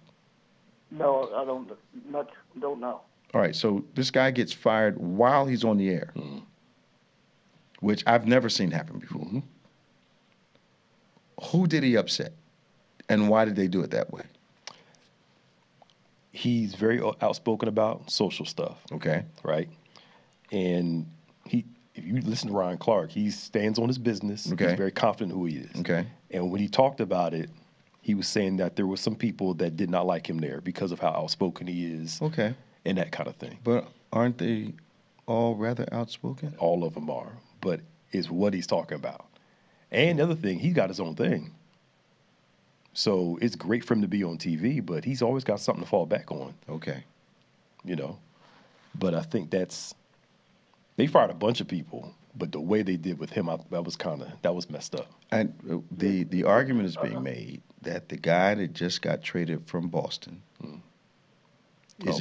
Speaker 5: No, I don't know.
Speaker 1: All right, so this guy gets fired while he's on the air, which I've never seen happen before.
Speaker 2: Mm-hmm.
Speaker 1: Who did he upset, and why did they do it that way?
Speaker 2: He's very outspoken about social stuff.
Speaker 1: Okay.
Speaker 2: Right? And if you listen to Ryan Clark, he stands on his business.
Speaker 1: Okay.
Speaker 2: He's very confident who he is.
Speaker 1: Okay.
Speaker 2: And when he talked about it, he was saying that there were some people that did not like him there because of how outspoken he is.
Speaker 1: Okay.
Speaker 2: And that kind of thing.
Speaker 1: But aren't they all rather outspoken?
Speaker 2: All of them are. But it's what he's talking about. And the other thing, he's got his own thing. So it's great for him to be on TV, but he's always got something to fall back on.
Speaker 1: Okay.
Speaker 2: You know? But I think they fired a bunch of people, but the way they did with him, that was messed up.
Speaker 1: And the argument is being made that the guy that just got traded from Boston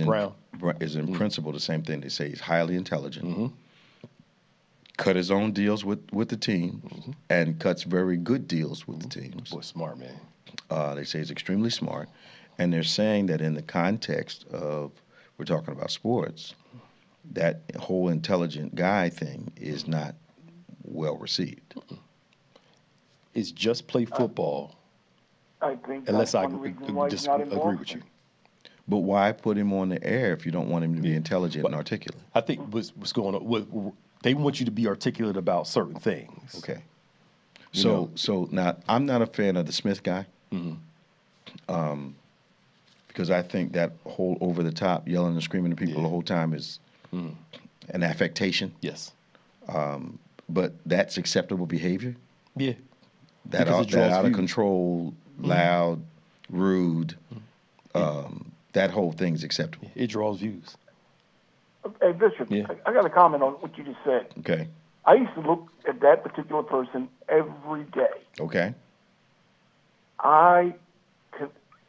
Speaker 2: Brown
Speaker 1: is in principle the same thing. They say he's highly intelligent, cut his own deals with the team, and cuts very good deals with the teams.
Speaker 2: Boy, smart man.
Speaker 1: They say he's extremely smart, and they're saying that in the context of, we're talking about sports, that whole intelligent guy thing is not well received.
Speaker 2: It's just play football.
Speaker 5: I think
Speaker 2: unless I
Speaker 5: agree
Speaker 2: with you.
Speaker 1: But why put him on the air if you don't want him to be intelligent and articulate?
Speaker 2: I think what's going on, they want you to be articulate about certain things.
Speaker 1: Okay. So now I'm not a fan of the Smith guy. Because I think that whole over the top yelling and screaming at people the whole time is an affectation.
Speaker 2: Yes.
Speaker 1: But that's acceptable behavior.
Speaker 2: Yeah.
Speaker 1: That out of control, loud, rude. That whole thing's acceptable.
Speaker 2: It draws views.
Speaker 5: Hey, Bishop, I got a comment on what you just said.
Speaker 1: Okay.
Speaker 5: I used to look at that particular person every day.
Speaker 1: Okay.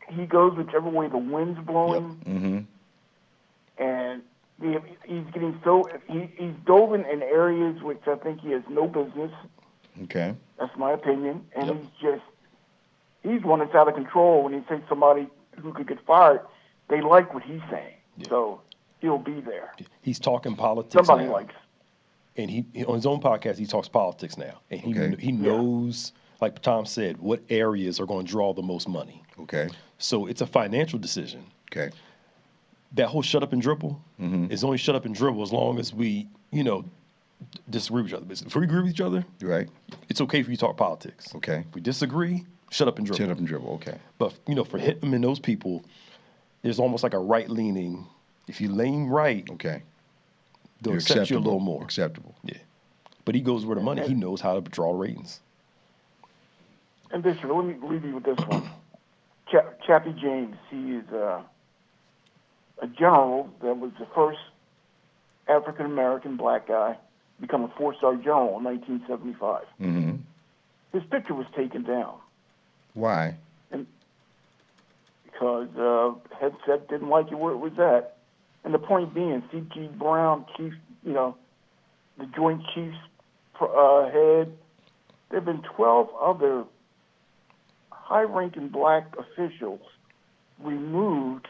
Speaker 5: He goes whichever way the wind's blowing.
Speaker 1: Yep. Mm-hmm.
Speaker 5: And he's getting he's dove in areas which I think he has no business.
Speaker 1: Okay.
Speaker 5: That's my opinion. And he's one that's out of control. When he says somebody who could get fired, they like what he's saying. Yeah. So he'll be there.
Speaker 2: He's talking politics
Speaker 5: Somebody
Speaker 2: now.
Speaker 5: likes.
Speaker 2: And he on his own podcast, he talks politics now. And he knows, like Tom said, what areas are going to draw the most money.
Speaker 1: Okay.
Speaker 2: So it's a financial decision.
Speaker 1: Okay.
Speaker 2: That whole shut up and dribble is only shut up and dribble as long as we, disagree with each other. If we agree with each other,
Speaker 1: right,
Speaker 2: it's okay for you to talk politics.
Speaker 1: Okay.
Speaker 2: If we disagree, shut up and dribble.
Speaker 1: Shut up and dribble, okay.
Speaker 2: But, for him and those people, there's almost like a right-leaning. If you lean right,
Speaker 1: okay,
Speaker 2: they'll accept you a little more.
Speaker 1: Acceptable.
Speaker 2: Yeah. But he goes where the money. He knows how to draw ratings.
Speaker 5: And Bishop, let me leave you with this one. Chappie James, he is a general that was the first African-American black guy to become a 4-star general in 1975.
Speaker 1: Mm-hmm.
Speaker 5: His picture was taken down.
Speaker 1: Why?
Speaker 5: Because headset didn't like it where it was at. And the point being, C.G. Brown, chief, the Joint Chiefs head, there have been 12 other high-ranking black officials removed.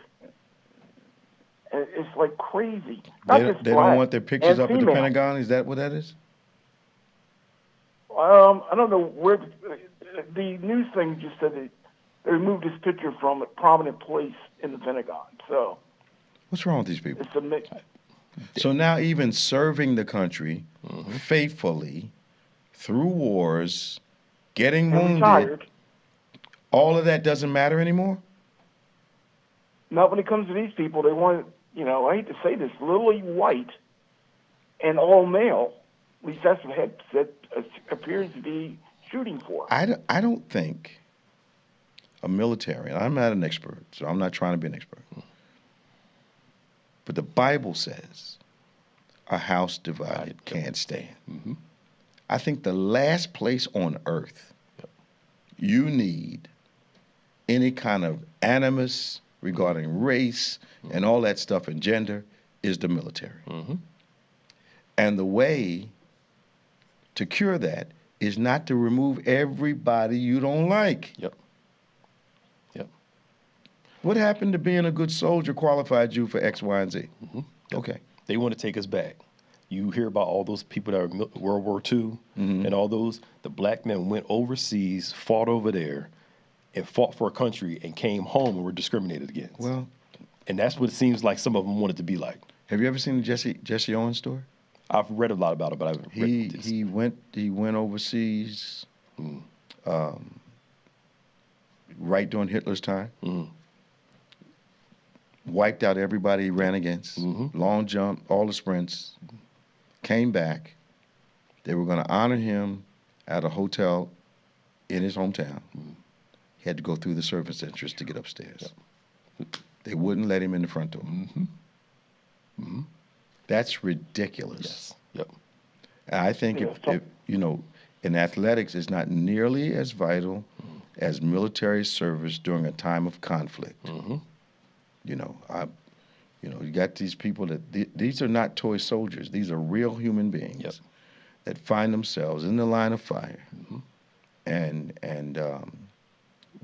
Speaker 5: It's like crazy.
Speaker 1: They don't want their pictures up at the Pentagon? Is that what that is?
Speaker 5: I don't know where the news thing just said that they removed his picture from a prominent place in the Pentagon. So
Speaker 1: what's wrong with these people?
Speaker 5: It's a mix.
Speaker 1: So now even serving the country faithfully through wars, getting wounded,
Speaker 5: retired,
Speaker 1: all of that doesn't matter anymore?
Speaker 5: Not when it comes to these people. They want, I hate to say this, lily white and all male. At least that's what that appears to be shooting for.
Speaker 1: I don't think a military, and I'm not an expert, so I'm not trying to be an expert, but the Bible says a house divided can't stand.
Speaker 2: Mm-hmm.
Speaker 1: I think the last place on earth you need any kind of animus regarding race and all that stuff and gender is the military.
Speaker 2: Mm-hmm.
Speaker 1: And the way to cure that is not to remove everybody you don't like.
Speaker 2: Yep.
Speaker 1: What happened to being a good soldier qualified you for X, Y, and Z?
Speaker 2: Mm-hmm.
Speaker 1: Okay.
Speaker 2: They want to take us back. You hear about all those people that are in World War II and all those. The black men went overseas, fought over there, and fought for a country and came home and were discriminated against.
Speaker 1: Well,
Speaker 2: and that's what it seems like some of them wanted to be like.
Speaker 1: Have you ever seen the Jesse Owens story?
Speaker 2: I've read a lot about it, but I've read this.
Speaker 1: He went overseas right during Hitler's time. Wiped out everybody he ran against. Long jump, all the sprints. Came back. They were going to honor him at a hotel in his hometown. He had to go through the service entrance to get upstairs. They wouldn't let him in the front door. That's ridiculous.
Speaker 2: Yes. Yep.
Speaker 1: And I think if in athletics, it's not nearly as vital as military service during a time of conflict. You got these people these are not toy soldiers. These are real human beings that find themselves in the line of fire, and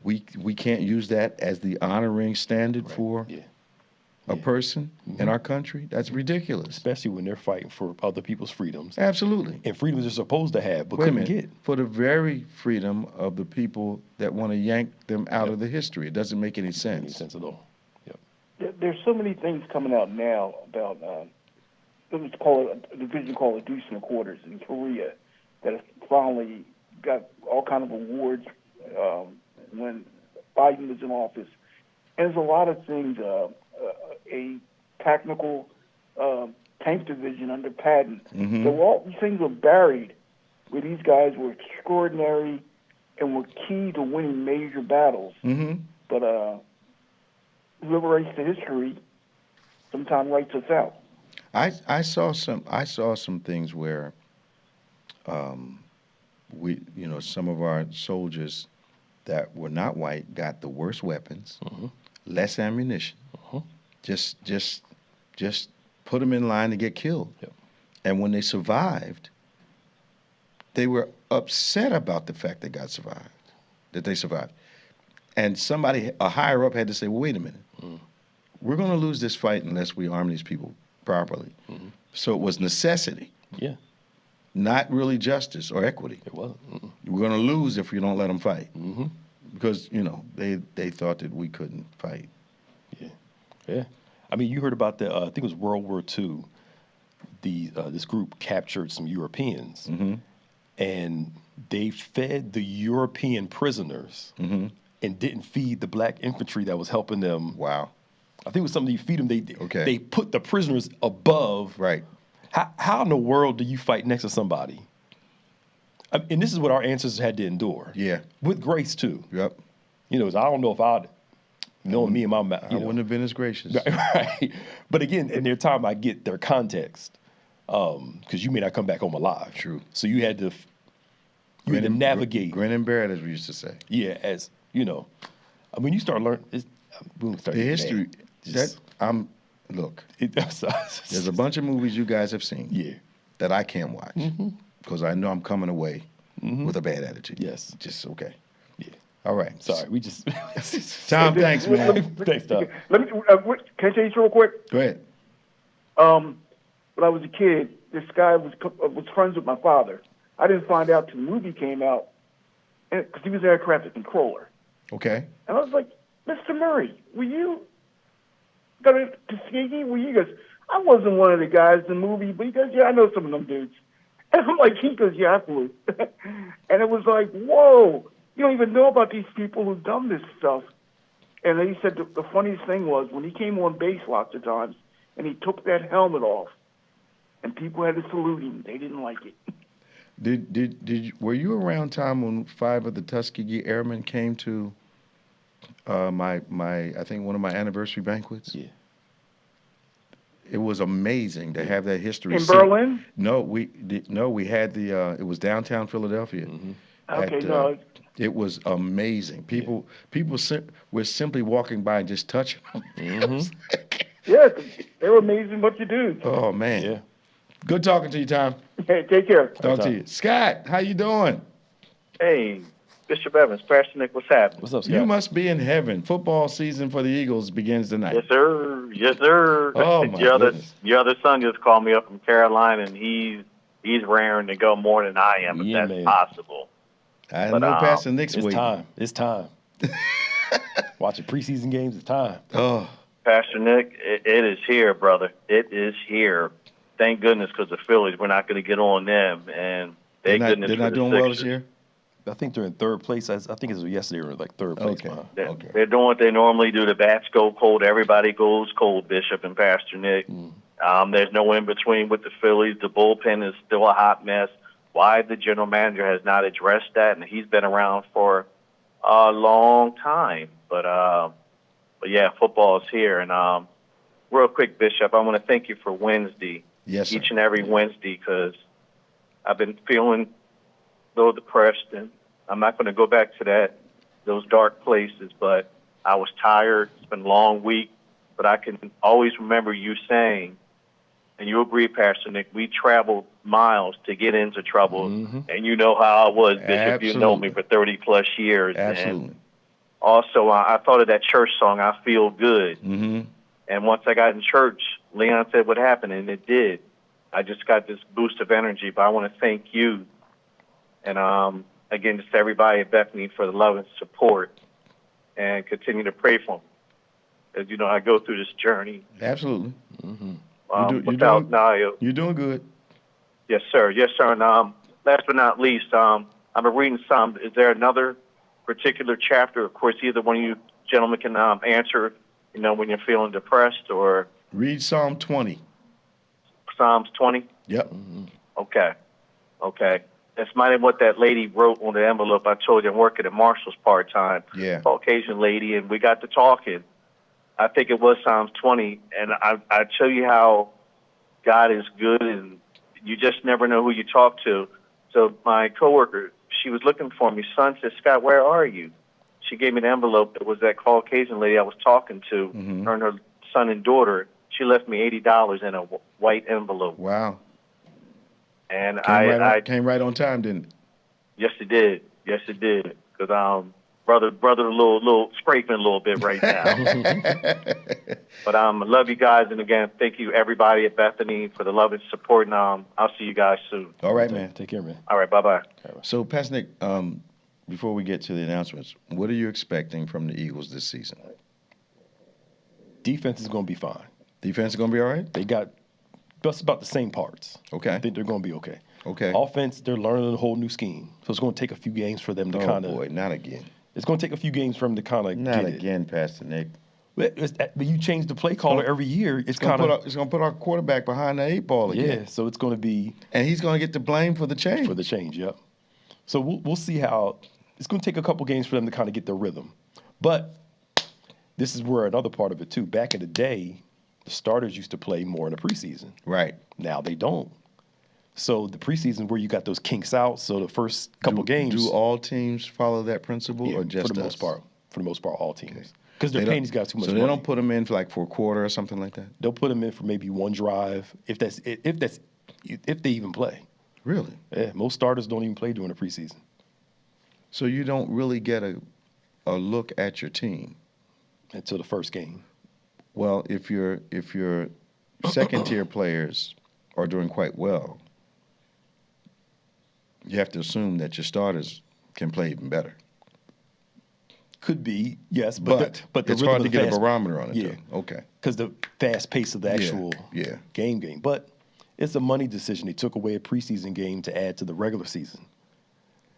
Speaker 1: we can't use that as the honoring standard for a person in our country. That's ridiculous.
Speaker 2: Especially when they're fighting for other people's freedoms.
Speaker 1: Absolutely.
Speaker 2: And freedoms they're supposed to have, but
Speaker 1: Wait a
Speaker 2: couldn't
Speaker 1: minute.
Speaker 2: get.
Speaker 1: For the very freedom of the people that want to yank them out of the history. It doesn't make any sense.
Speaker 2: Any sense at all.
Speaker 5: There's so many things coming out now about let's call it a division called a deuce and a quarters in Korea that has finally got all kind of awards when Biden was in office. And there's a lot of things, a technical tank division under Patton. So all these things were buried where these guys were extraordinary and were key to winning major battles. But whoever writes the history sometimes writes us out.
Speaker 1: I saw some things where some of our soldiers that were not white got the worst weapons, less ammunition. Just put them in line to get killed. And when they survived, they were upset about the fact that they survived. And a higher up had to say, well, wait a minute. We're going to lose this fight unless we arm these people properly. So it was necessity. Not really justice or equity.
Speaker 2: It wasn't.
Speaker 1: We're going to lose if we don't let them fight. Because, they thought that we couldn't fight.
Speaker 2: Yeah. I mean, you heard about I think it was World War II. This group captured some Europeans. And they fed the European prisoners and didn't feed the black infantry that was helping them.
Speaker 1: Wow.
Speaker 2: I think it was something you feed them. They put the prisoners above.
Speaker 1: Right.
Speaker 2: How in the world do you fight next to somebody? And this is what our ancestors had to endure.
Speaker 1: Yeah.
Speaker 2: With grace, too.
Speaker 1: Yep.
Speaker 2: I don't know if I'd, knowing me and my...
Speaker 1: I wouldn't have been as gracious.
Speaker 2: Right. But again, in their time, I get their context. Because you may not come back home alive.
Speaker 1: True.
Speaker 2: So you had to navigate.
Speaker 1: Grin and bear it, as we used to say.
Speaker 2: Yeah, I mean, you start learning... the
Speaker 1: history... Look, there's a bunch of movies you guys have seen that I can't watch because I know I'm coming away with a bad attitude.
Speaker 2: Yes.
Speaker 1: Just okay.
Speaker 2: Yeah.
Speaker 1: All right.
Speaker 2: Sorry, we just...
Speaker 1: Tom, thanks, man.
Speaker 2: Thanks, Tom.
Speaker 5: Let me, can I say this real quick?
Speaker 1: Go ahead.
Speaker 5: When I was a kid, this guy was friends with my father. I didn't find out till the movie came out because he was an air traffic controller.
Speaker 1: Okay.
Speaker 5: And I was like, Mr. Murray, were you going to Tuskegee? He goes, I wasn't one of the guys in the movie, but he goes, yeah, I know some of them dudes. And I'm like, he goes, yeah, I would. And it was like, whoa, you don't even know about these people who've done this stuff. And then he said the funniest thing was when he came on base lots of times and he took that helmet off and people had to salute him. They didn't like it.
Speaker 1: Were you around time when 5 of the Tuskegee Airmen came to I think one of my anniversary banquets?
Speaker 2: Yeah.
Speaker 1: It was amazing to have that history.
Speaker 5: In Berlin?
Speaker 1: No, we had it was downtown Philadelphia.
Speaker 5: Okay,
Speaker 1: it was amazing. People were simply walking by and just touching them.
Speaker 5: Yeah, they were amazing bunch of dudes.
Speaker 1: Oh man.
Speaker 2: Yeah.
Speaker 1: Good talking to you, Tom.
Speaker 5: Hey, take care.
Speaker 1: Talk to you. Scott, how you doing?
Speaker 6: Hey, Bishop Evans, Pastor Nick, what's happening?
Speaker 2: What's up, Scott?
Speaker 1: You must be in heaven. Football season for the Eagles begins tonight.
Speaker 6: Yes, sir. Yes, sir.
Speaker 1: Oh, my goodness.
Speaker 6: Your other son just called me up from Carolina, and he's raring to go more than I am, if that's possible.
Speaker 1: I know Pastor Nick's waiting.
Speaker 2: It's time. Watching preseason games, it's time.
Speaker 1: Oh,
Speaker 6: Pastor Nick, it is here, brother. It is here. Thank goodness, because the Phillies, we're not going to get on them, and thank goodness
Speaker 1: they're not doing well this year.
Speaker 2: I think they're in third place. I think it was yesterday they were like third place.
Speaker 1: Okay.
Speaker 6: They're doing what they normally do. The bats go cold. Everybody goes cold, Bishop and Pastor Nick. There's no in-between with the Phillies. The bullpen is still a hot mess. Why the general manager has not addressed that, and he's been around for a long time. But yeah, football is here. And real quick, Bishop, I want to thank you for Wednesday.
Speaker 1: Yes, sir.
Speaker 6: Each and every Wednesday, because I've been feeling a little depressed, and I'm not going to go back to those dark places, but I was tired. It's been a long week, but I can always remember you saying, and you agree, Pastor Nick, we traveled miles to get into trouble, and you know how I was, Bishop.
Speaker 1: Absolutely.
Speaker 6: You know me for 30-plus years.
Speaker 1: Absolutely.
Speaker 6: And also, I thought of that church song, I Feel Good. And once I got in church, Leon said what happened, and it did. I just got this boost of energy, but I want to thank you. And, again, just everybody at Bethany for the love and support, and continue to pray for me. As you know, I go through this journey.
Speaker 1: Absolutely.
Speaker 6: You're
Speaker 1: doing good.
Speaker 6: Yes, sir. Yes, sir. And last but not least, I've been reading some. Is there another particular chapter? Of course, either one of you gentlemen can answer, when you're feeling depressed, or...
Speaker 1: Read Psalm 20.
Speaker 6: Psalms 20?
Speaker 1: Yep.
Speaker 6: Okay. That's might have what that lady wrote on the envelope. I told you I'm working at Marshall's part-time.
Speaker 1: Yeah.
Speaker 6: Caucasian lady, and we got to talking. I think it was Psalms 20, and I tell you how God is good, and you just never know who you talk to. So my coworker, she was looking for me. Son said, Scott, where are you? She gave me the envelope. It was that Caucasian lady I was talking to, her and her son and daughter. She left me $80 in a white envelope.
Speaker 1: Wow.
Speaker 6: And
Speaker 1: I came right on time, didn't it?
Speaker 6: Yes, it did. Yes, it did. Because brother, a little scraping a little bit right now. But I love you guys, and again, thank you everybody at Bethany for the love and support. And I'll see you guys soon.
Speaker 1: All right, man.
Speaker 2: Take care, man.
Speaker 6: All right, bye.
Speaker 1: So, Pastor Nick, before we get to the announcements, what are you expecting from the Eagles this season?
Speaker 2: Defense is going to be fine.
Speaker 1: Defense is going to be all right?
Speaker 2: They got just about the same parts.
Speaker 1: Okay.
Speaker 2: I think they're going to be okay.
Speaker 1: Okay.
Speaker 2: Offense, they're learning a whole new scheme. So it's going to take a few games for them to kind of...
Speaker 1: Oh, boy, not again.
Speaker 2: It's going to take a few games for them to kind of
Speaker 1: Not again, Pastor Nick.
Speaker 2: But you change the play caller every year. It's going
Speaker 1: to put our quarterback behind the 8 ball again.
Speaker 2: Yeah, so it's going to be...
Speaker 1: And he's going to get the blame for the change.
Speaker 2: For the change, yep. So we'll see how... It's going to take a couple games for them to kind of get their rhythm. But this is where another part of it, too. Back in the day, the starters used to play more in the preseason.
Speaker 1: Right.
Speaker 2: Now they don't. So the preseason where you got those kinks out, so the first couple games...
Speaker 1: Do all teams follow that principle,
Speaker 2: yeah,
Speaker 1: or just
Speaker 2: for the most part? For the most part, all teams.
Speaker 1: Okay.
Speaker 2: Because they're paying these guys too much money.
Speaker 1: So they don't put them in for a quarter or something like that?
Speaker 2: They'll put them in for maybe one drive, if they even play.
Speaker 1: Really?
Speaker 2: Yeah, most starters don't even play during the preseason.
Speaker 1: So you don't really get a look at your team
Speaker 2: until the first game.
Speaker 1: Well, if your second tier players are doing quite well, you have to assume that your starters can play even better.
Speaker 2: Could be, yes, but
Speaker 1: it's hard to get a barometer on it. Yeah, though. Okay.
Speaker 2: Because the fast pace of the actual game, but it's a money decision. They took away a preseason game to add to the regular season.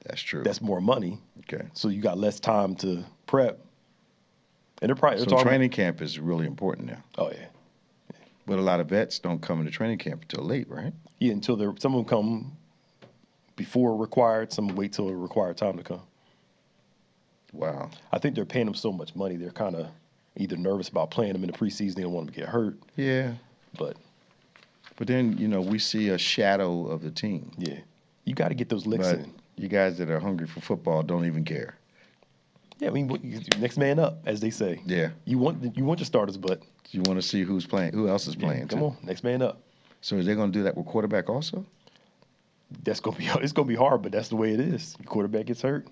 Speaker 1: That's true.
Speaker 2: That's more money.
Speaker 1: Okay.
Speaker 2: So you got less time to prep. And
Speaker 1: so training camp is really important now.
Speaker 2: Oh yeah.
Speaker 1: But a lot of vets don't come into training camp until late, right?
Speaker 2: Yeah, until some of them come before required. Some wait till the required time to come.
Speaker 1: Wow.
Speaker 2: I think they're paying them so much money. They're kind of either nervous about playing them in the preseason. They don't want them to get hurt.
Speaker 1: Yeah.
Speaker 2: But
Speaker 1: then, we see a shadow of the team.
Speaker 2: Yeah. You got to get those licks in.
Speaker 1: You guys that are hungry for football don't even care.
Speaker 2: Yeah, I mean, next man up, as they say.
Speaker 1: Yeah.
Speaker 2: You want your starters, but
Speaker 1: you want to see who's playing, who else is playing.
Speaker 2: Come on, next man up.
Speaker 1: So are they going to do that with quarterback also?
Speaker 2: It's going to be hard, but that's the way it is. Your quarterback gets hurt,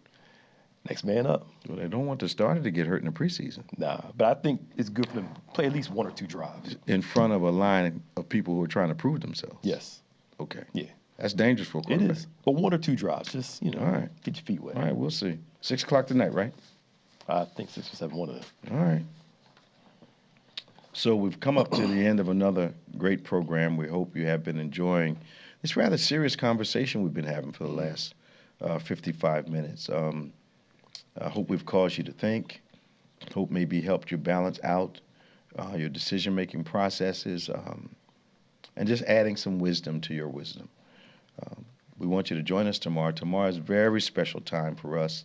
Speaker 2: next man up.
Speaker 1: Well, they don't want the starter to get hurt in the preseason.
Speaker 2: Nah, but I think it's good for them to play at least one or two drives
Speaker 1: in front of a line of people who are trying to prove themselves.
Speaker 2: Yes.
Speaker 1: Okay.
Speaker 2: Yeah.
Speaker 1: That's dangerous for a quarterback.
Speaker 2: It is. But one or two drives, just,
Speaker 1: all right,
Speaker 2: get your feet wet.
Speaker 1: All right, we'll see. 6 o'clock tonight, right?
Speaker 2: I think 6 or 7, one of them.
Speaker 1: All right. So we've come up to the end of another great program. We hope you have been enjoying this rather serious conversation we've been having for the last 55 minutes. I hope we've caused you to think. Hope maybe helped you balance out your decision-making processes and just adding some wisdom to your wisdom. We want you to join us tomorrow. Tomorrow is a very special time for us.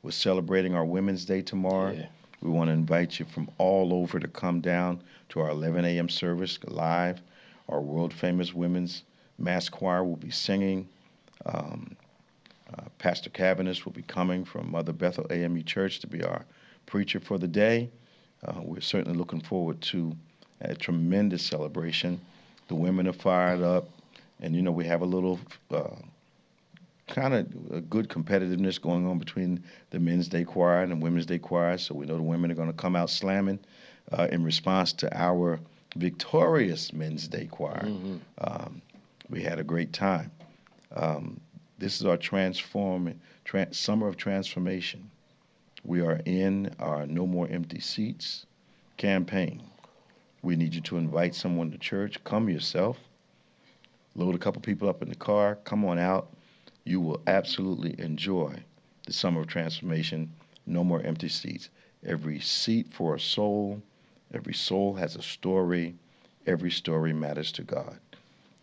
Speaker 1: We're celebrating our Women's Day tomorrow. Yeah. We want to invite you from all over to come down to our 11 a.m. service live. Our world-famous women's mass choir will be singing. Pastor Cabanis will be coming from Mother Bethel AME Church to be our preacher for the day. We're certainly looking forward to a tremendous celebration. The women are fired up, and, we have a little kind of a good competitiveness going on between the Men's Day Choir and the Women's Day Choir, so we know the women are going to come out slamming in response to our victorious Men's Day Choir. Mm-hmm. We had a great time. This is our Summer of Transformation. We are in our No More Empty Seats campaign. We need you to invite someone to church. Come yourself. Load a couple people up in the car. Come on out. You will absolutely enjoy the Summer of Transformation. No more empty seats. Every seat for a soul. Every soul has a story. Every story matters to God.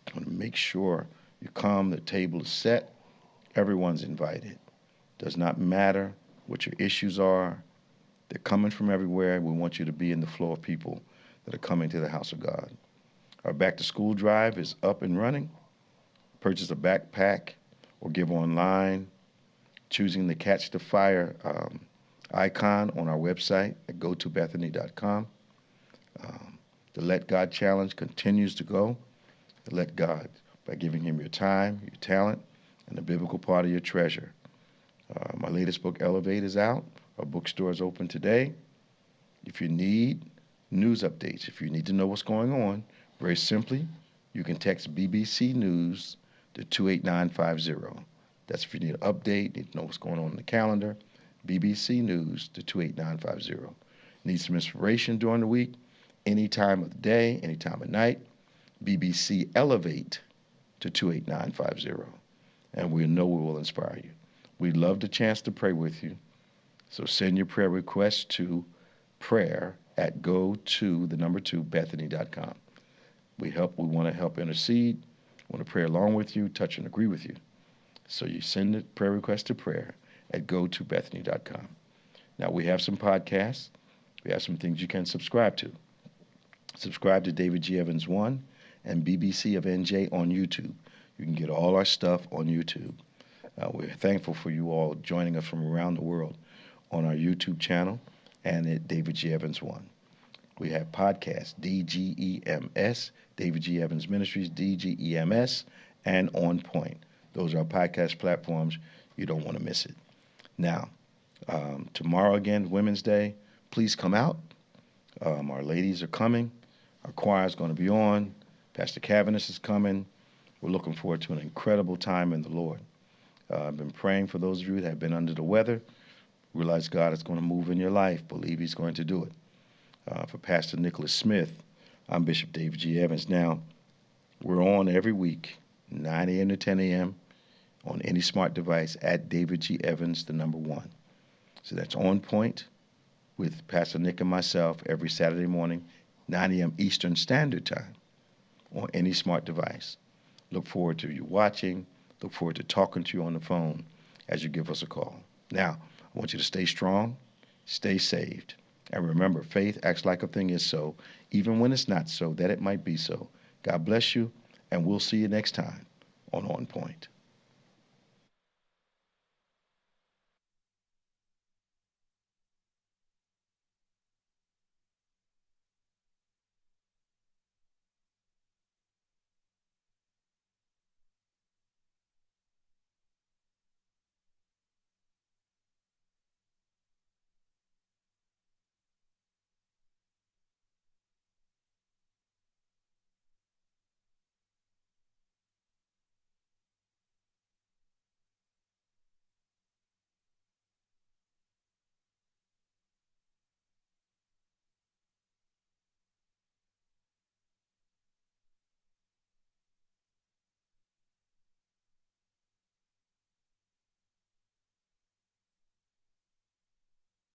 Speaker 1: I want to make sure you come. The table is set. Everyone's invited. Does not matter what your issues are. They're coming from everywhere. We want you to be in the flow of people that are coming to the house of God. Our back-to-school drive is up and running. Purchase a backpack or give online, choosing the Catch the Fire icon on our website at gotobethany.com. The Let God Challenge continues to go. Let God, by giving him your time, your talent, and the biblical part of your treasure. My latest book, Elevate, is out. Our bookstore is open today. If you need news updates, if you need to know what's going on, very simply, you can text BBC News to 28950. That's if you need an update, need to know what's going on in the calendar, BBC News to 28950. Need some inspiration during the week, any time of the day, any time of night, BBC Elevate to 28950. And we know we will inspire you. We'd love the chance to pray with you. So send your prayer requests to prayer@go2bethany.com. We want to help intercede, want to pray along with you, touch and agree with you. So you send the prayer request to prayer@go2bethany.com. Now we have some podcasts. We have some things you can subscribe to. Subscribe to David G. Evans 1 and BBC of NJ on YouTube. You can get all our stuff on YouTube. We're thankful for you all joining us from around the world on our YouTube channel. and at David G. Evans 1. We have podcasts, DGEMS, David G. Evans Ministries, DGEMS, and On Point. Those are our podcast platforms. You don't want to miss it. Now, tomorrow again, Women's Day. Please come out. Our ladies are coming. Our choir is going to be on. Pastor Cavanis is coming. We're looking forward to an incredible time in the Lord. I've been praying for those of you that have been under the weather. Realize God is going to move in your life. Believe he's going to do it. For Pastor Nicholas Smith, I'm Bishop David G. Evans. Now, we're on every week, 9 a.m. to 10 a.m. on any smart device at David G. Evans, the number 1. So that's On Point with Pastor Nick and myself every Saturday morning, 9 a.m. Eastern Standard Time on any smart device. Look forward to you watching. Look forward to talking to you on the phone as you give us a call. Now, I want you to stay strong, stay saved, and remember, faith acts like a thing is so, even when it's not so, that it might be so. God bless you, and we'll see you next time on Point.